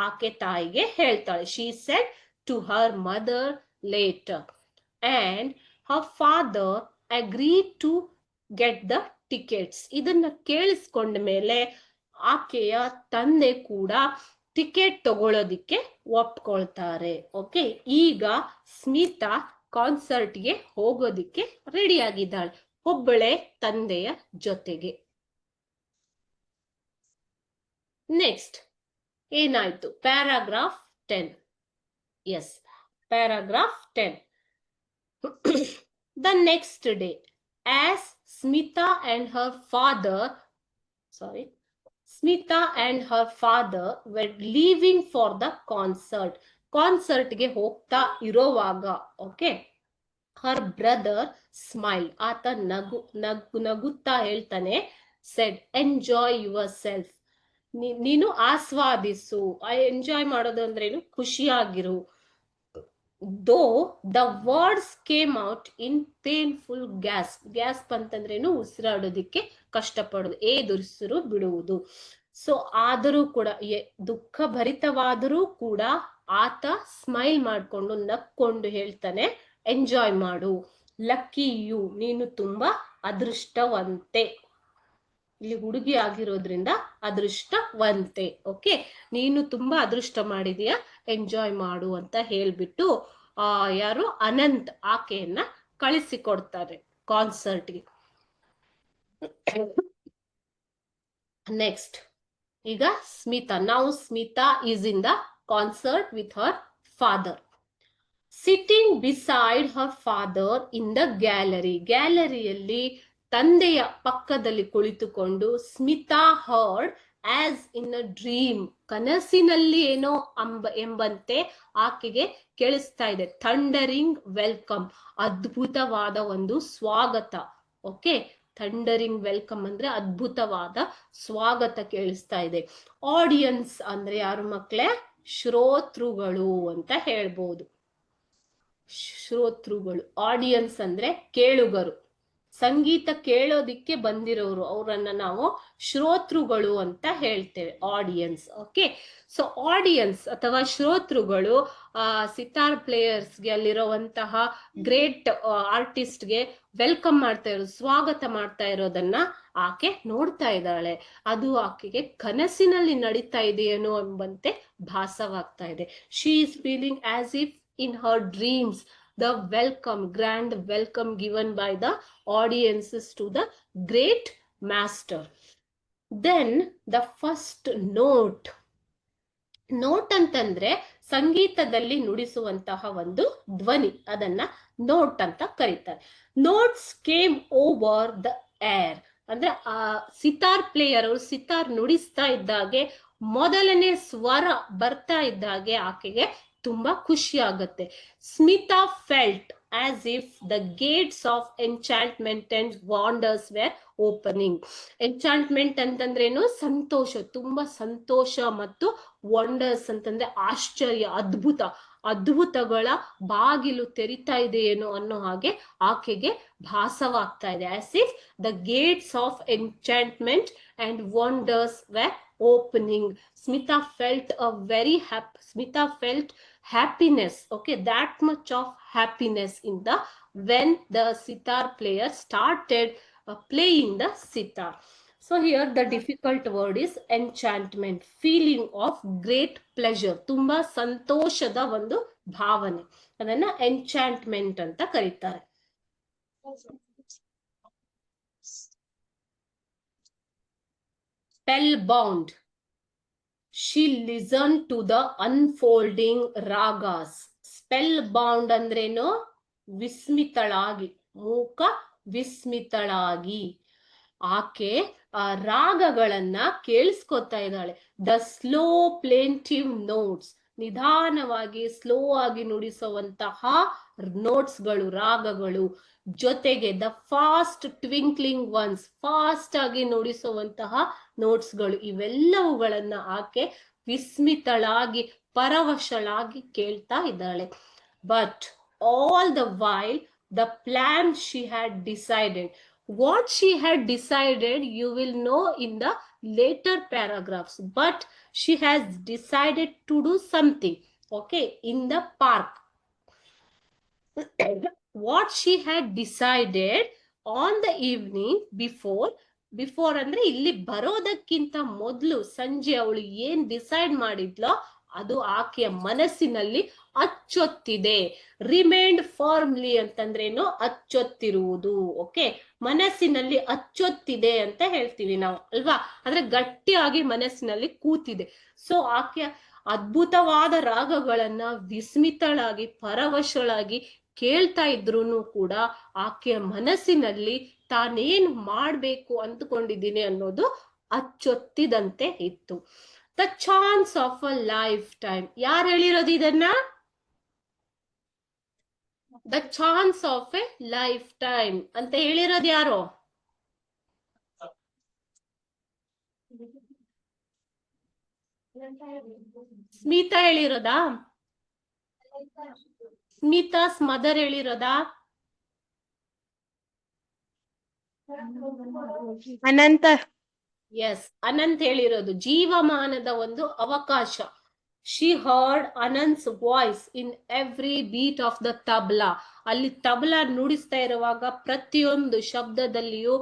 ಆಕೆ ತಾಯಿಗೆ ಹೇಳ್ತಾಳೆ. She said to her mother later and her father agreed to get the tickets. ಇದನ್ನ ಕೇಳಿಸ್ಕೊಂಡ ಮೇಲೆ ಆಕೆಯ ತಂದೆ ಕೂಡ ಟಿಕೆಟ್ ತಗೊಳ್ಳೋದಿಕ್ಕೆ ಒಪ್ಕೊಳ್ತಾರೆ. ಓಕೆ, ಈಗ ಸ್ಮಿತಾ ಕಾನ್ಸರ್ಟ್ಗೆ ಹೋಗೋದಿಕ್ಕೆ ರೆಡಿ ಆಗಿದ್ದಾಳೆ, ಒಬ್ಬಳೆ ತಂದೆಯ ಜೊತೆಗೆ. ನೆಕ್ಸ್ಟ್ ಏನಾಯ್ತು? Paragraph 10. Yes, paragraph 10. The next day, as Smita and her father were leaving for the concert. ಕಾನ್ಸರ್ಟ್ಗೆ ಹೋಗ್ತಾ ಇರೋವಾಗ, ಓಕೆ, her brother smiled. ಆತ ನಗುತ್ತಾ ಹೇಳ್ತಾನೆ, said, enjoy yourself. ನೀನು ಆಸ್ವಾದಿಸು. ಎಂಜಾಯ್ ಮಾಡೋದು ಅಂದ್ರೇನು? ಖುಷಿಯಾಗಿರು. though the words came out in painful gasp ಅಂತಂದ್ರೇನು? ಉಸಿರಾಡೋದಿಕ್ಕೆ ಕಷ್ಟಪಡೋದು, ಏದುಸಿರು ಬಿಡುವುದು. ಸೊ ಆದರೂ ಕೂಡ, ದುಃಖ ಭರಿತವಾದರೂ ಕೂಡ ಆತ ಸ್ಮೈಲ್ ಮಾಡ್ಕೊಂಡು, ನಕ್ಕೊಂಡು ಹೇಳ್ತಾನೆ, ಎಂಜಾಯ್ ಮಾಡು. ಲಕ್ಕಿ ಯು, ನೀನು ತುಂಬಾ ಅದೃಷ್ಟವಂತೆ. ಇಲ್ಲಿ ಹುಡುಗಿ ಆಗಿರೋದ್ರಿಂದ ಅದೃಷ್ಟವಂತೆ. ಓಕೆ, ನೀನು ತುಂಬಾ ಅದೃಷ್ಟ ಮಾಡಿದೀಯ, ಎಂಜಾಯ್ ಮಾಡು ಅಂತ ಹೇಳ್ಬಿಟ್ಟು ಯಾರು? ಅನಂತ್ ಆಕೆಯನ್ನ ಕಳಿಸಿಕೊಡ್ತಾರೆ ಕಾನ್ಸರ್ಟ್ಗೆ. ನೆಕ್ಸ್ಟ್, ಈಗ ಸ್ಮಿತಾ, ನಾವು Smita is in the concert with her father. Sitting beside her father in the gallery. ಗ್ಯಾಲರಿಯಲ್ಲಿ ತಂದೆಯ ಪಕ್ಕದಲ್ಲಿ ಕುಳಿತುಕೊಂಡು Smita heard as in a dream, ಕನಸಿನಲ್ಲಿ ಏನೋ ಎಂಬಂತೆ ಆಕೆಗೆ ಕೇಳಿಸ್ತಾ ಇದೆ. ಥಂಡರಿಂಗ್ ವೆಲ್ಕಮ್, ಅದ್ಭುತವಾದ ಒಂದು ಸ್ವಾಗತ. ಓಕೆ, ಥಂಡರಿಂಗ್ ವೆಲ್ಕಮ್ ಅಂದ್ರೆ ಅದ್ಭುತವಾದ ಸ್ವಾಗತ ಕೇಳಿಸ್ತಾ ಇದೆ. ಆಡಿಯನ್ಸ್ ಅಂದ್ರೆ ಯಾರು ಮಕ್ಕಳೇ? ಶ್ರೋತೃಗಳು ಅಂತ ಹೇಳ್ಬೋದು. ಶ್ರೋತೃಗಳು, ಆಡಿಯನ್ಸ್ ಅಂದ್ರೆ ಕೇಳುಗರು, ಸಂಗೀತ ಕೇಳೋದಿಕ್ಕೆ ಬಂದಿರೋರು, ಅವರನ್ನ ನಾವು ಶ್ರೋತೃಗಳು ಅಂತ ಹೇಳ್ತೇವೆ, ಆಡಿಯನ್ಸ್. ಓಕೆ, ಸೊ ಆಡಿಯನ್ಸ್ ಅಥವಾ ಶ್ರೋತೃಗಳು ಸಿತಾರ್ ಪ್ಲೇಯರ್ಸ್ಗೆ, ಅಲ್ಲಿರುವಂತಹ ಗ್ರೇಟ್ ಆರ್ಟಿಸ್ಟ್ಗೆ ವೆಲ್ಕಮ್ ಮಾಡ್ತಾ ಇರೋದು, ಸ್ವಾಗತ ಮಾಡ್ತಾ ಇರೋದನ್ನ ಆಕೆ ನೋಡ್ತಾ ಇದ್ದಾಳೆ. ಅದು ಆಕೆಗೆ ಕನಸಿನಲ್ಲಿ ನಡೀತಾ ಇದೆಯೇನೋ ಎಂಬಂತೆ ಭಾಸವಾಗ್ತಾ ಇದೆ. She is feeling as if in her dreams the grand welcome given by the audiences to the great master. Then the first note ಅಂತಂದ್ರೆ ಸಂಗೀತದಲ್ಲಿ ನುಡಿಸುವಂತಹ ಒಂದು ಧ್ವನಿ, ಅದನ್ನ ನೋಟ್ ಅಂತ ಕರೀತಾರೆ. Notes came over the air ಅಂದ್ರೆ ಸಿತಾರ್ ಪ್ಲೇಯರ್ ಅವರು ಸಿತಾರ್ ನುಡಿಸ್ತಾ ಇದ್ದಾಗೆ ಮೊದಲನೇ ಸ್ವರ ಬರ್ತಾ ಇದ್ದಾಗೆ ಆಕೆಗೆ ತುಂಬಾ ಖುಷಿ ಆಗುತ್ತೆ. Smita felt as if the gates of enchantment and wonders were opening. Enchantment ಅಂತಂದ್ರೇನು? ಸಂತೋಷ, ತುಂಬಾ ಸಂತೋಷ, ಮತ್ತು ವಂಡರ್ಸ್ ಅಂತಂದ್ರೆ ಆಶ್ಚರ್ಯ, ಅದ್ಭುತಗಳ ಬಾಗಿಲು ತೆರಿತಾ ಇದೆಯೇನೋ ಅನ್ನೋ ಹಾಗೆ ಆಕೆಗೆ ಭಾಸವಾಗ್ತಾ ಇದೆ. As if the gates of enchantment and wonders were opening. Smita felt happiness, okay, that much of happiness in the when the sitar player started playing the sitar. So here the difficult word is enchantment, feeling of great pleasure, ತುಂಬಾ ಸಂತೋಷದ ಒಂದು ಭಾವನೆ, ಅದನ್ನ enchantment ಅಂತ ಕರೀತಾರೆ. Spellbound. She listen to the unfolding ragas. Spellbound ಅಂದ್ರೇನು? ವಿಸ್ಮಿತಳಾಗಿ, ಮೂಕ ವಿಸ್ಮಿತಳಾಗಿ ಆಕೆ ಆ ರಾಗಗಳನ್ನ ಕೇಳಿಸ್ಕೊತಾ ಇದ್ದಾಳೆ. ದ ಸ್ಲೋ ಪ್ಲೇಂಟಿವ್ ನೋಟ್ಸ್, ನಿಧಾನವಾಗಿ ಸ್ಲೋ ಆಗಿ ನುಡಿಸುವಂತಹ ನೋಟ್ಸ್ಗಳು, ರಾಗಗಳು, ಜೊತೆಗೆ the fast twinkling ones, fast ಆಗಿ ನುಡಿಸುವಂತಹ ನೋಟ್ಸ್ಗಳು, ಇವೆಲ್ಲವುಗಳನ್ನ ಆಕೆ ವಿಸ್ಮಿತಳಾಗಿ, ಪರವಶಳಾಗಿ ಕೇಳ್ತಾ ಇದ್ದಾಳೆ. But all the while the plan she had decided, what she had decided you will know in the later paragraphs, but she has decided to do something, okay, in the park. What she had decided on the evening before ಅಂದ್ರೆ ಇಲ್ಲಿ ಬರೋದಕ್ಕಿಂತ ಮೊದಲು ಸಂಜೆ ಅವಳು ಏನ್ ಡಿಸೈಡ್ ಮಾಡಿದ್ಲೋ ಅದು ಆಕೆಯ ಮನಸ್ಸಿನಲ್ಲಿ ಅಚ್ಚೊತ್ತಿದೆ. ರಿಮೈಂಡ್ ಫಾರ್ಮ್ಲಿ ಅಂತಂದ್ರೇನು? ಅಚ್ಚೊತ್ತಿರುವುದು. ಓಕೆ, ಮನಸ್ಸಿನಲ್ಲಿ ಅಚ್ಚೊತ್ತಿದೆ ಅಂತ ಹೇಳ್ತೀವಿ ನಾವು ಅಲ್ವಾ, ಅಂದ್ರೆ ಗಟ್ಟಿಯಾಗಿ ಮನಸ್ಸಿನಲ್ಲಿ ಕೂತಿದೆ. ಸೊ ಆಕೆಯ ಅದ್ಭುತವಾದ ರಾಗಗಳನ್ನ ವಿಸ್ಮಿತಳಾಗಿ, ಪರವಶಳಾಗಿ ಕೇಳ್ತಾ ಇದ್ರು ಕೂಡ ಆಕೆಯ ಮನಸ್ಸಿನಲ್ಲಿ ತಾನೇನು ಮಾಡ್ಬೇಕು ಅಂದುಕೊಂಡಿದ್ದೀನಿ ಅನ್ನೋದು ಅಚ್ಚೊತ್ತಿದಂತೆ ಇತ್ತು. The chance of a lifetime. ಯಾರು ಹೇಳಿರೋದು ಇದನ್ನ? The chance of a lifetime ಅಂತ ಹೇಳಿರೋದು ಯಾರು? ಸ್ಮಿತಾ ಹೇಳಿರೋದಾ? ಸ್ಮಿತಾಸ್ ಮದರ್ ಹೇಳಿರೋದಾ? ಅನಂತ. ಎಸ್, ಅನಂತ್ ಹೇಳಿರೋದು. ಜೀವಮಾನದ ಒಂದು ಅವಕಾಶ. She heard Anant's voice in every beat of the tabla. ಅಲ್ಲಿ ತಬ್ಲಾ ನುಡಿಸ್ತಾ ಇರುವಾಗ ಪ್ರತಿಯೊಂದು ಶಬ್ದದಲ್ಲಿಯೂ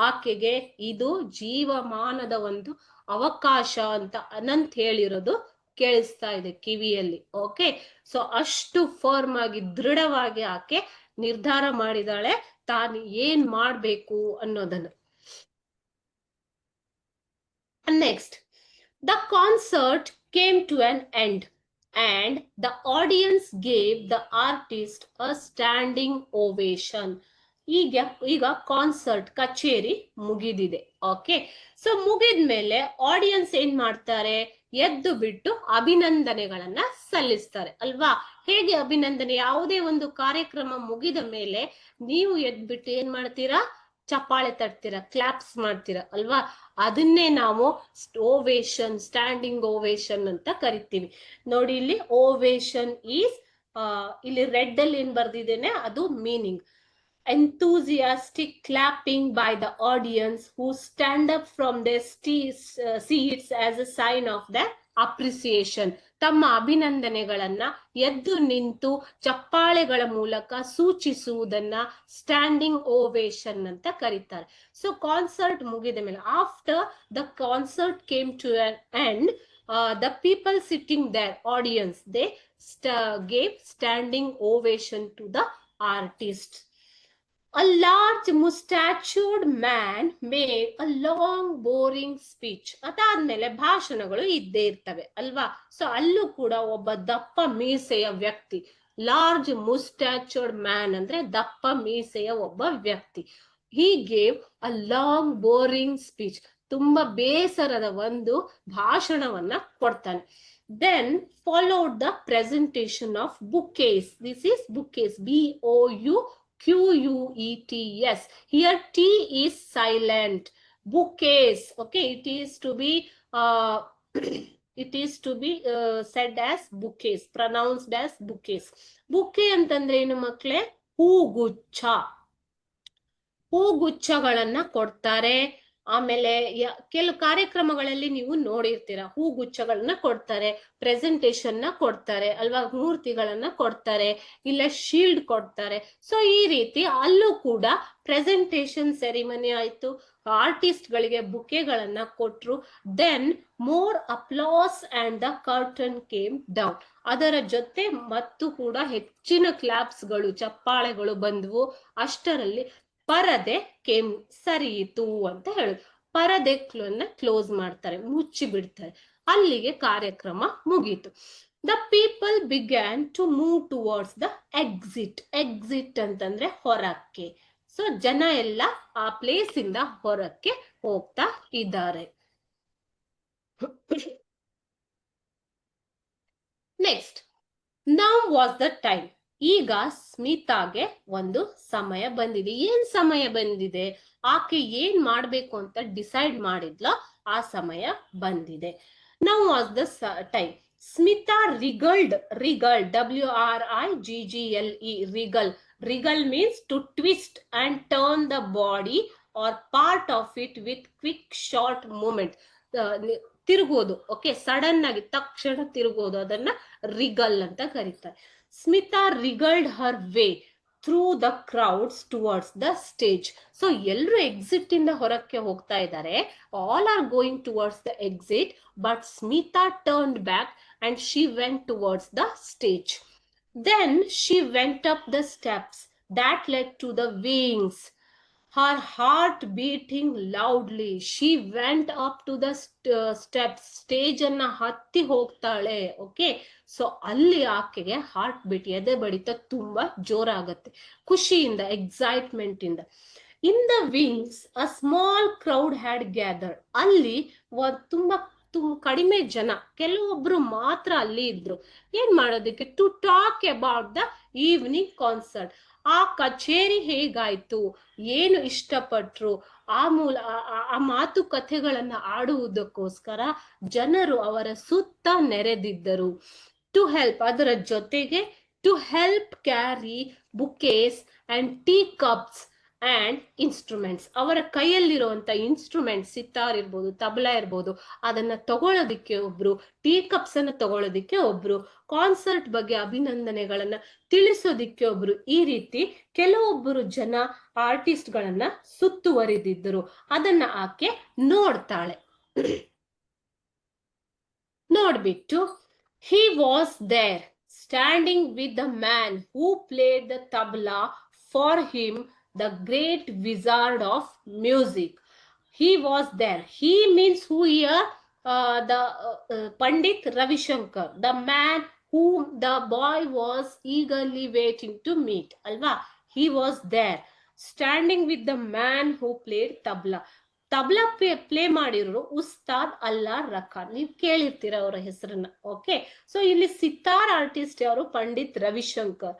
ಆಕೆಗೆ ಇದು ಜೀವಮಾನದ ಒಂದು ಅವಕಾಶ ಅಂತ ಅನಂತ್ ಹೇಳಿರೋದು ಕೇಳಿಸ್ತಾ ಇದೆ ಕಿವಿಯಲ್ಲಿ. ಓಕೆ, ಸೊ ಅಷ್ಟು ಫರ್ಮ್ ಆಗಿ, ದೃಢವಾಗಿ ಆಕೆ ನಿರ್ಧಾರ ಮಾಡಿದಾಳೆ ತಾನು ಏನ್ ಮಾಡ್ಬೇಕು ಅನ್ನೋದನ್ನ. Next, the concert came to an end and the audience gave the artist a standing ovation. ಈಗ ಕಾನ್ಸರ್ಟ್, ಕಚೇರಿ ಮುಗಿದಿದೆ. ಓಕೆ, ಸೊ ಮುಗಿದ್ಮೇಲೆ ಆಡಿಯನ್ಸ್ ಏನ್ ಮಾಡ್ತಾರೆ? ಎದ್ದು ಬಿಟ್ಟು ಅಭಿನಂದನೆಗಳನ್ನ ಸಲ್ಲಿಸ್ತಾರೆ ಅಲ್ವಾ. ಹೇಗೆ ಅಭಿನಂದನೆ? ಯಾವುದೇ ಒಂದು ಕಾರ್ಯಕ್ರಮ ಮುಗಿದ ಮೇಲೆ ನೀವು ಎದ್ಬಿಟ್ಟು ಏನ್ ಮಾಡ್ತೀರಾ? ಚಪ್ಪಾಳೆ ತಟ್ತೀರಾ, ಕ್ಲಾಪ್ಸ್ ಮಾಡ್ತೀರಾ ಅಲ್ವಾ. ಅದನ್ನೇ ನಾವು ಓವೇಶನ್, ಸ್ಟ್ಯಾಂಡಿಂಗ್ ಓವೇಶನ್ ಅಂತ ಕರಿತೀವಿ. ನೋಡಿ ಇಲ್ಲಿ ಓವೇಶನ್ ಈಸ್, ಇಲ್ಲಿ ರೆಡ್ ಅಲ್ಲಿ ಏನ್ ಬರ್ದಿದ್ದೇನೆ ಅದು meaning. enthusiastic clapping by the audience who stand up from their seats as a sign of their appreciation. ತಮ್ಮ ಅಭಿನಂದನೆಗಳನ್ನ ಎದ್ದು ನಿಂತು ಚಪ್ಪಾಳೆಗಳ ಮೂಲಕ ಸೂಚಿಸುವುದನ್ನ ಸ್ಟ್ಯಾಂಡಿಂಗ್ ಓವೇಶನ್ ಅಂತ ಕರೀತಾರೆ. ಸೊ ಕಾನ್ಸರ್ಟ್ ಮುಗಿದ ಮೇಲೆ, after the concert came to an end, the people sitting there, audience, they gave standing ovation to the artist. A large mustachioed man made a long boring speech. ಅದಾದ್ಮೇಲೆ ಭಾಷಣಗಳು ಇದ್ದೇ ಇರ್ತವೆ ಅಲ್ವಾ. ಸೊ ಅಲ್ಲೂ ಕೂಡ ಒಬ್ಬ ದಪ್ಪ ಮೀಸೆಯ ವ್ಯಕ್ತಿ, ಲಾರ್ಜ್ ಮುಸ್ಟಾಚ್ಯೂಡ್ ಮ್ಯಾನ್ ಅಂದ್ರೆ ದಪ್ಪ ಮೀಸೆಯ ಒಬ್ಬ ವ್ಯಕ್ತಿ. he gave a long boring speech. ತುಂಬಾ ಬೇಸರದ ಒಂದು ಭಾಷಣವನ್ನ ಕೊಡ್ತಾನೆ. then followed the presentation of bouquets. This is bouquets, BOUQUETS. Here T is silent. Bouquets. Okay, it is to be said as bouquets, pronounced as bouquets. Bouquet ಅಂತಂದ್ರೆ ಏನು ಮಕ್ಕಳೇ? ಹೂಗುಚ್ಛ. ಹೂಗುಚ್ಛಗಳನ್ನ ಕೊಡ್ತಾರೆ. ಆಮೇಲೆ ಕೆಲವು ಕಾರ್ಯಕ್ರಮಗಳಲ್ಲಿ ನೀವು ನೋಡಿರ್ತೀರ, ಹೂಗುಚ್ಛಗಳನ್ನ ಕೊಡ್ತಾರೆ, ಪ್ರೆಸೆಂಟೇಶನ್ ನ ಕೊಡ್ತಾರೆ ಅಲ್ವಾ, ಮೂರ್ತಿಗಳನ್ನ ಕೊಡ್ತಾರೆ, ಇಲ್ಲ ಶೀಲ್ಡ್ ಕೊಡ್ತಾರೆ. ಸೊ ಈ ರೀತಿ ಅಲ್ಲೂ ಕೂಡ ಪ್ರೆಸೆಂಟೇಶನ್ ಸೆರಿಮನಿ ಆಯ್ತು, ಆರ್ಟಿಸ್ಟ್ ಗಳಿಗೆ ಬುಕೆಗಳನ್ನ ಕೊಟ್ರು. Then more applause and the curtain came down. ಅದರ ಜೊತೆ ಮತ್ತು ಕೂಡ ಹೆಚ್ಚಿನ ಕ್ಲಾಪ್ಸ್ ಗಳು, ಚಪ್ಪಾಳೆಗಳು ಬಂದವು. ಅಷ್ಟರಲ್ಲಿ ಪರದೆ ಸರಿಯಿತು ಅಂತ ಹೇಳುದು. ಪರದೆ ಕ್ಲೋಸ್ ಮಾಡ್ತಾರೆ, ಮುಚ್ಚಿ ಬಿಡ್ತಾರೆ. ಅಲ್ಲಿಗೆ ಕಾರ್ಯಕ್ರಮ ಮುಗೀತು. The people began to move towards the exit. Exit ಅಂತಂದ್ರೆ ಹೊರಕ್ಕೆ. ಸೊ ಜನ ಎಲ್ಲ ಆ ಪ್ಲೇಸ್ ಇಂದ ಹೊರಕ್ಕೆ ಹೋಗ್ತಾ ಇದ್ದಾರೆ. Next, now was the time. ಈಗ ಸ್ಮಿತಾಗೆ ಒಂದು ಸಮಯ ಬಂದಿದೆ. ಏನ್ ಸಮಯ ಬಂದಿದೆ? ಆಕೆ ಏನ್ ಮಾಡ್ಬೇಕು ಅಂತ ಡಿಸೈಡ್ ಮಾಡಿದ್ಲೋ ಆ ಸಮಯ ಬಂದಿದೆ. Now was the time. Smita wriggled. WRIGGLE, wriggle. Wriggle means to twist and turn the body or part of it with quick short movement. ತಿರುಗೋದು. ಓಕೆ, ಸಡನ್ ಆಗಿ ತಕ್ಷಣ ತಿರುಗೋದು, ಅದನ್ನ ರಿಗಲ್ ಅಂತ ಕರೀತಾರೆ. Smita wriggled her way through the crowds towards the stage. So ಎಲ್ಲರೂ ಎಕ್ಸಿಟ್ ಇಂದ ಹೊರಕ್ಕೆ ಹೋಗ್ತಾ ಇದ್ದಾರೆ. All are going towards the exit, but Smita turned back and she went towards the stage. Then she went up the steps that led to the wings, her heart beating loudly. She went up to the steps. Stage ಅನ್ನ ಹತ್ತಿ ಹೋಗ್ತಾಳೆ. ಓಕೆ, ಸೊ ಅಲ್ಲಿ ಆಕೆಗೆ ಹಾರ್ಟ್ ಬೀಟ್, ಎದೆ ಬಡಿತ ತುಂಬಾ ಜೋರಾಗತ್ತೆ, ಖುಷಿಯಿಂದ, ಎಕ್ಸೈಟ್ಮೆಂಟ್ ಇಂದ. In the wings a small crowd had gathered. ಅಲ್ಲಿ ತುಂಬಾ ಕಡಿಮೆ ಜನ, ಕೆಲವೊಬ್ರು ಮಾತ್ರ ಅಲ್ಲಿ ಇದ್ರು. ಏನ್ ಮಾಡೋದಕ್ಕೆ? To talk about the evening concert. ಆ ಕಚೇರಿ ಹೇಗಾಯ್ತು, ಏನು ಇಷ್ಟಪಟ್ರು, ಆ ಮಾತುಕತೆಗಳನ್ನ ಆಡುವುದಕ್ಕೋಸ್ಕರ ಜನರು ಅವರ ಸುತ್ತ ನೆರೆದಿದ್ದರು. ಟು ಹೆಲ್ಪ್, ಅದರ ಜೊತೆಗೆ to help carry bookcases and tea cups and instruments. ಅವರ ಕೈಯಲ್ಲಿರುವಂತ ಇನ್ಸ್ಟ್ರೂಮೆಂಟ್ಸ್, ಸಿತಾರ್ ಇರ್ಬೋದು, ತಬಲಾ ಇರ್ಬೋದು, ಅದನ್ನ ತಗೊಳ್ಳೋದಿಕ್ಕೆ ಒಬ್ರು, ಟೀ ಕಪ್ಸ್ ಅನ್ನ ತಗೊಳ್ಳೋದಿಕ್ಕೆ ಒಬ್ರು, ಕಾನ್ಸರ್ಟ್ ಬಗ್ಗೆ ಅಭಿನಂದನೆಗಳನ್ನ ತಿಳಿಸೋದಿಕ್ಕೆ ಒಬ್ರು. ಈ ರೀತಿ ಕೆಲವೊಬ್ಬರು ಜನ ಆರ್ಟಿಸ್ಟ್ ಗಳನ್ನ ಸುತ್ತುವರಿದಿದ್ದರು. ಅದನ್ನ ಆಕೆ ನೋಡ್ತಾಳೆ. ನೋಡ್ಬಿಟ್ಟು he was there standing with the man who played the tabla for him, the great wizard of music. He was there. He means who here? The Pandit Ravi Shankar, the man whom the boy was eagerly waiting to meet. Alva, he was there standing with the man who played tabla. Tabla play ಮಾಡಿರೋರು ಉಸ್ತಾದ್ ಅಲ್ಲಾ ರಖಾನ್. ನೀವು ಕೇಳಿರ್ತೀರ ಅವರ ಹೆಸರನ್ನ. ಓಕೆ, ಸೊ ಇಲ್ಲಿ ಸಿತಾರ್ ಆರ್ಟಿಸ್ಟ್ ಯಾರು? ಪಂಡಿತ್ ರವಿಶಂಕರ್.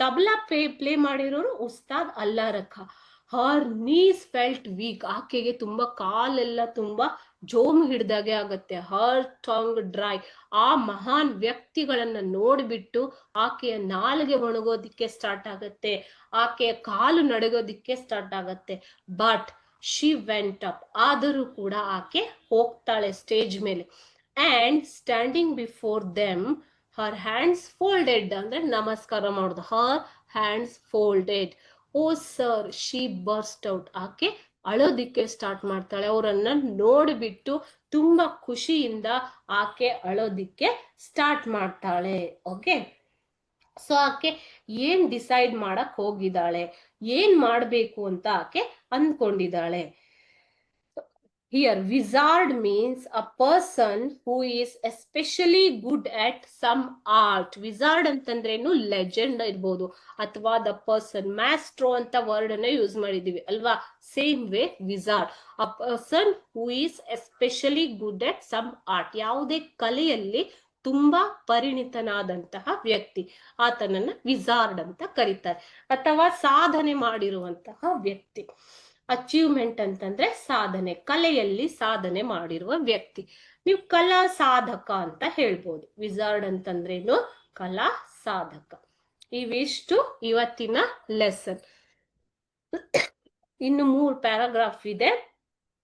ತಬ್ಲಾ ಪ್ಲೇ ಮಾಡಿರೋರು ಉಸ್ತಾದ್ ಅಲ್ಲಾ ರಖಾ. ಹರ್ ನೀಸ್ ಫೆಲ್ಟ್ ವೀಕ್. ಆಕೆಗೆ ತುಂಬಾ ಕಾಲೆಲ್ಲ ತುಂಬಾ ಜೋಮು ಹಿಡ್ದಾಗೆ ಆಗತ್ತೆ. ಹರ್ ಟಂಗ್ ಡ್ರೈ. ಆ ಮಹಾನ್ ವ್ಯಕ್ತಿಗಳನ್ನ ನೋಡ್ಬಿಟ್ಟು ಆಕೆಯ ನಾಲಿಗೆ ಒಣಗೋದಿಕ್ಕೆ ಸ್ಟಾರ್ಟ್ ಆಗತ್ತೆ, ಆಕೆಯ ಕಾಲು ನಡಗೋದಿಕ್ಕೆ ಸ್ಟಾರ್ಟ್ ಆಗತ್ತೆ. But she went up. ಆದರೂ ಕೂಡ ಆಕೆ ಹೋಗ್ತಾಳೆ ಸ್ಟೇಜ್ ಮೇಲೆ. and standing before them, her hands folded, ಅಂದ್ರೆ ನಮಸ್ಕಾರ ಮಾಡೋದು. her hands folded. oh sir, she burst out. ಆಕೆ ಅಳೋದಿಕ್ಕೆ ಸ್ಟಾರ್ಟ್ ಮಾಡ್ತಾಳೆ. ಅವರನ್ನ ನೋಡಿಬಿಟ್ಟು ತುಂಬಾ ಖುಷಿಯಿಂದ ಆಕೆ ಅಳೋದಿಕ್ಕೆ ಸ್ಟಾರ್ಟ್ ಮಾಡ್ತಾಳೆ. ಓಕೆ, ಸೊ ಆಕೆ ಏನ್ ಡಿಸೈಡ್ ಮಾಡಕ್ ಹೋಗಿದ್ದಾಳೆ, ಏನ್ ಮಾಡ್ಬೇಕು ಅಂತ ಆಕೆ ಅಂದ್ಕೊಂಡಿದ್ದಾಳೆ. Here, wizard means a person who is especially good at some art. Wizard ಅಂತಂದ್ರೇನು? ಲೆಜೆಂಡ್ ಇರ್ಬೋದು, ಅಥವಾ ದ ಪರ್ಸನ್. ಮ್ಯಾಸ್ಟ್ರೋ ಅಂತ ವರ್ಡ್ ಅನ್ನ ಯೂಸ್ ಮಾಡಿದೀವಿ ಅಲ್ವಾ? Same way wizard, a person who is especially good at some art. ಯಾವುದೇ ಕಲೆಯಲ್ಲಿ ತುಂಬಾ ಪರಿಣಿತನಾದಂತಹ ವ್ಯಕ್ತಿ, ಆತನನ್ನ ವಿಜಾರ್ಡ್ ಅಂತ ಕರೀತಾರೆ. ಅಥವಾ ಸಾಧನೆ ಮಾಡಿರುವಂತಹ ವ್ಯಕ್ತಿ. ಅಚೀವ್ಮೆಂಟ್ ಅಂತಂದ್ರೆ ಸಾಧನೆ, ಕಲೆಯಲ್ಲಿ ಸಾಧನೆ ಮಾಡಿರುವ ವ್ಯಕ್ತಿ. ನೀವು ಕಲಾ ಸಾಧಕ ಅಂತ ಹೇಳ್ಬೋದು. ವಿಜಾರ್ಡ್ ಅಂತಂದ್ರೇನು? ಕಲಾ ಸಾಧಕ. ಇವಿಷ್ಟು ಇವತ್ತಿನ ಲೆಸನ್. ಇನ್ನು 3 ಪ್ಯಾರಾಗ್ರಾಫ್ ಇದೆ.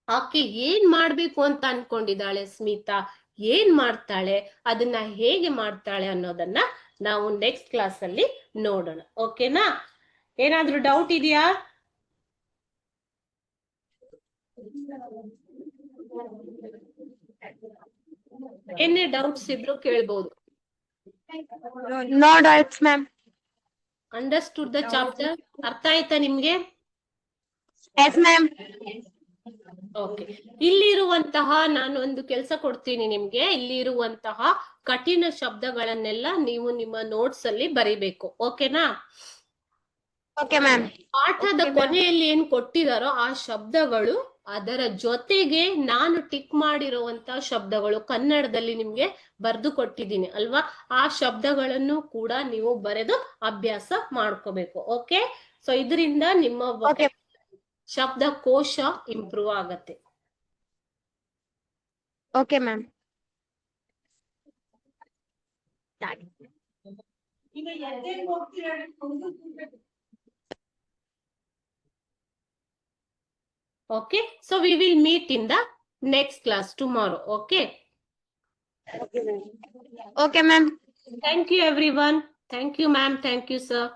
ಆಕೆ ಏನ್ ಮಾಡ್ಬೇಕು ಅಂತ ಅನ್ಕೊಂಡಿದ್ದಾಳೆ ಸ್ಮಿತಾ, ಏನ್ ಮಾಡ್ತಾಳೆ, ಅದನ್ನ ಹೇಗೆ ಮಾಡ್ತಾಳೆ ಅನ್ನೋದನ್ನ ನಾವು ನೆಕ್ಸ್ಟ್ ಕ್ಲಾಸ್ ಅಲ್ಲಿ ನೋಡೋಣ. ಓಕೆನಾ? ಏನಾದ್ರೂ ಡೌಟ್ ಇದೆಯಾ? ಏನೇ ಡೌಟ್ಸ್ ಇದ್ರು ಕೇಳ್ಬೋದು. No doubts, ma'am. Understood the chapter? ಅರ್ಥ ಆಯ್ತಾ ನಿಮ್ಗೆ? Yes, ma'am. ಓಕೆ, ಇಲ್ಲಿರುವಂತಹ ನಾನು ಒಂದು ಕೆಲಸ ಕೊಡ್ತೀನಿ ನಿಮ್ಗೆ. ಇಲ್ಲಿರುವಂತಹ ಕಠಿಣ ಶಬ್ದಗಳನ್ನೆಲ್ಲ ನೀವು ನಿಮ್ಮ ನೋಟ್ಸ್ ಅಲ್ಲಿ ಬರಿಬೇಕು. ಓಕೆನಾ? Okay, ma'am. ಪಾಠದ Okay, ma'am. ಕೊನೆಯಲ್ಲಿ ಏನ್ ಕೊಟ್ಟಿದಾರೋ ಆ ಶಬ್ದಗಳು, ಅದರ ಜೊತೆಗೆ ನಾನು ಟಿಕ್ ಮಾಡಿರುವಂತಹ ಶಬ್ದಗಳು ಕನ್ನಡದಲ್ಲಿ ನಿಮ್ಗೆ ಬರೆದು ಕೊಟ್ಟಿದ್ದೀನಿ ಅಲ್ವಾ, ಆ ಶಬ್ದಗಳನ್ನು ಕೂಡ ನೀವು ಬರೆದು ಅಭ್ಯಾಸ ಮಾಡ್ಕೋಬೇಕು. ಓಕೆ, ಸೊ ಇದರಿಂದ ನಿಮ್ಮ Okay. ಶಬ್ದಕೋಶ ಇಂಪ್ರೂವ್ ಆಗತ್ತೆ. Okay, ma'am. Okay, so we will meet in the next class tomorrow. Okay. Okay, ma'am. Thank you, everyone. Thank you, ma'am. Thank you, sir.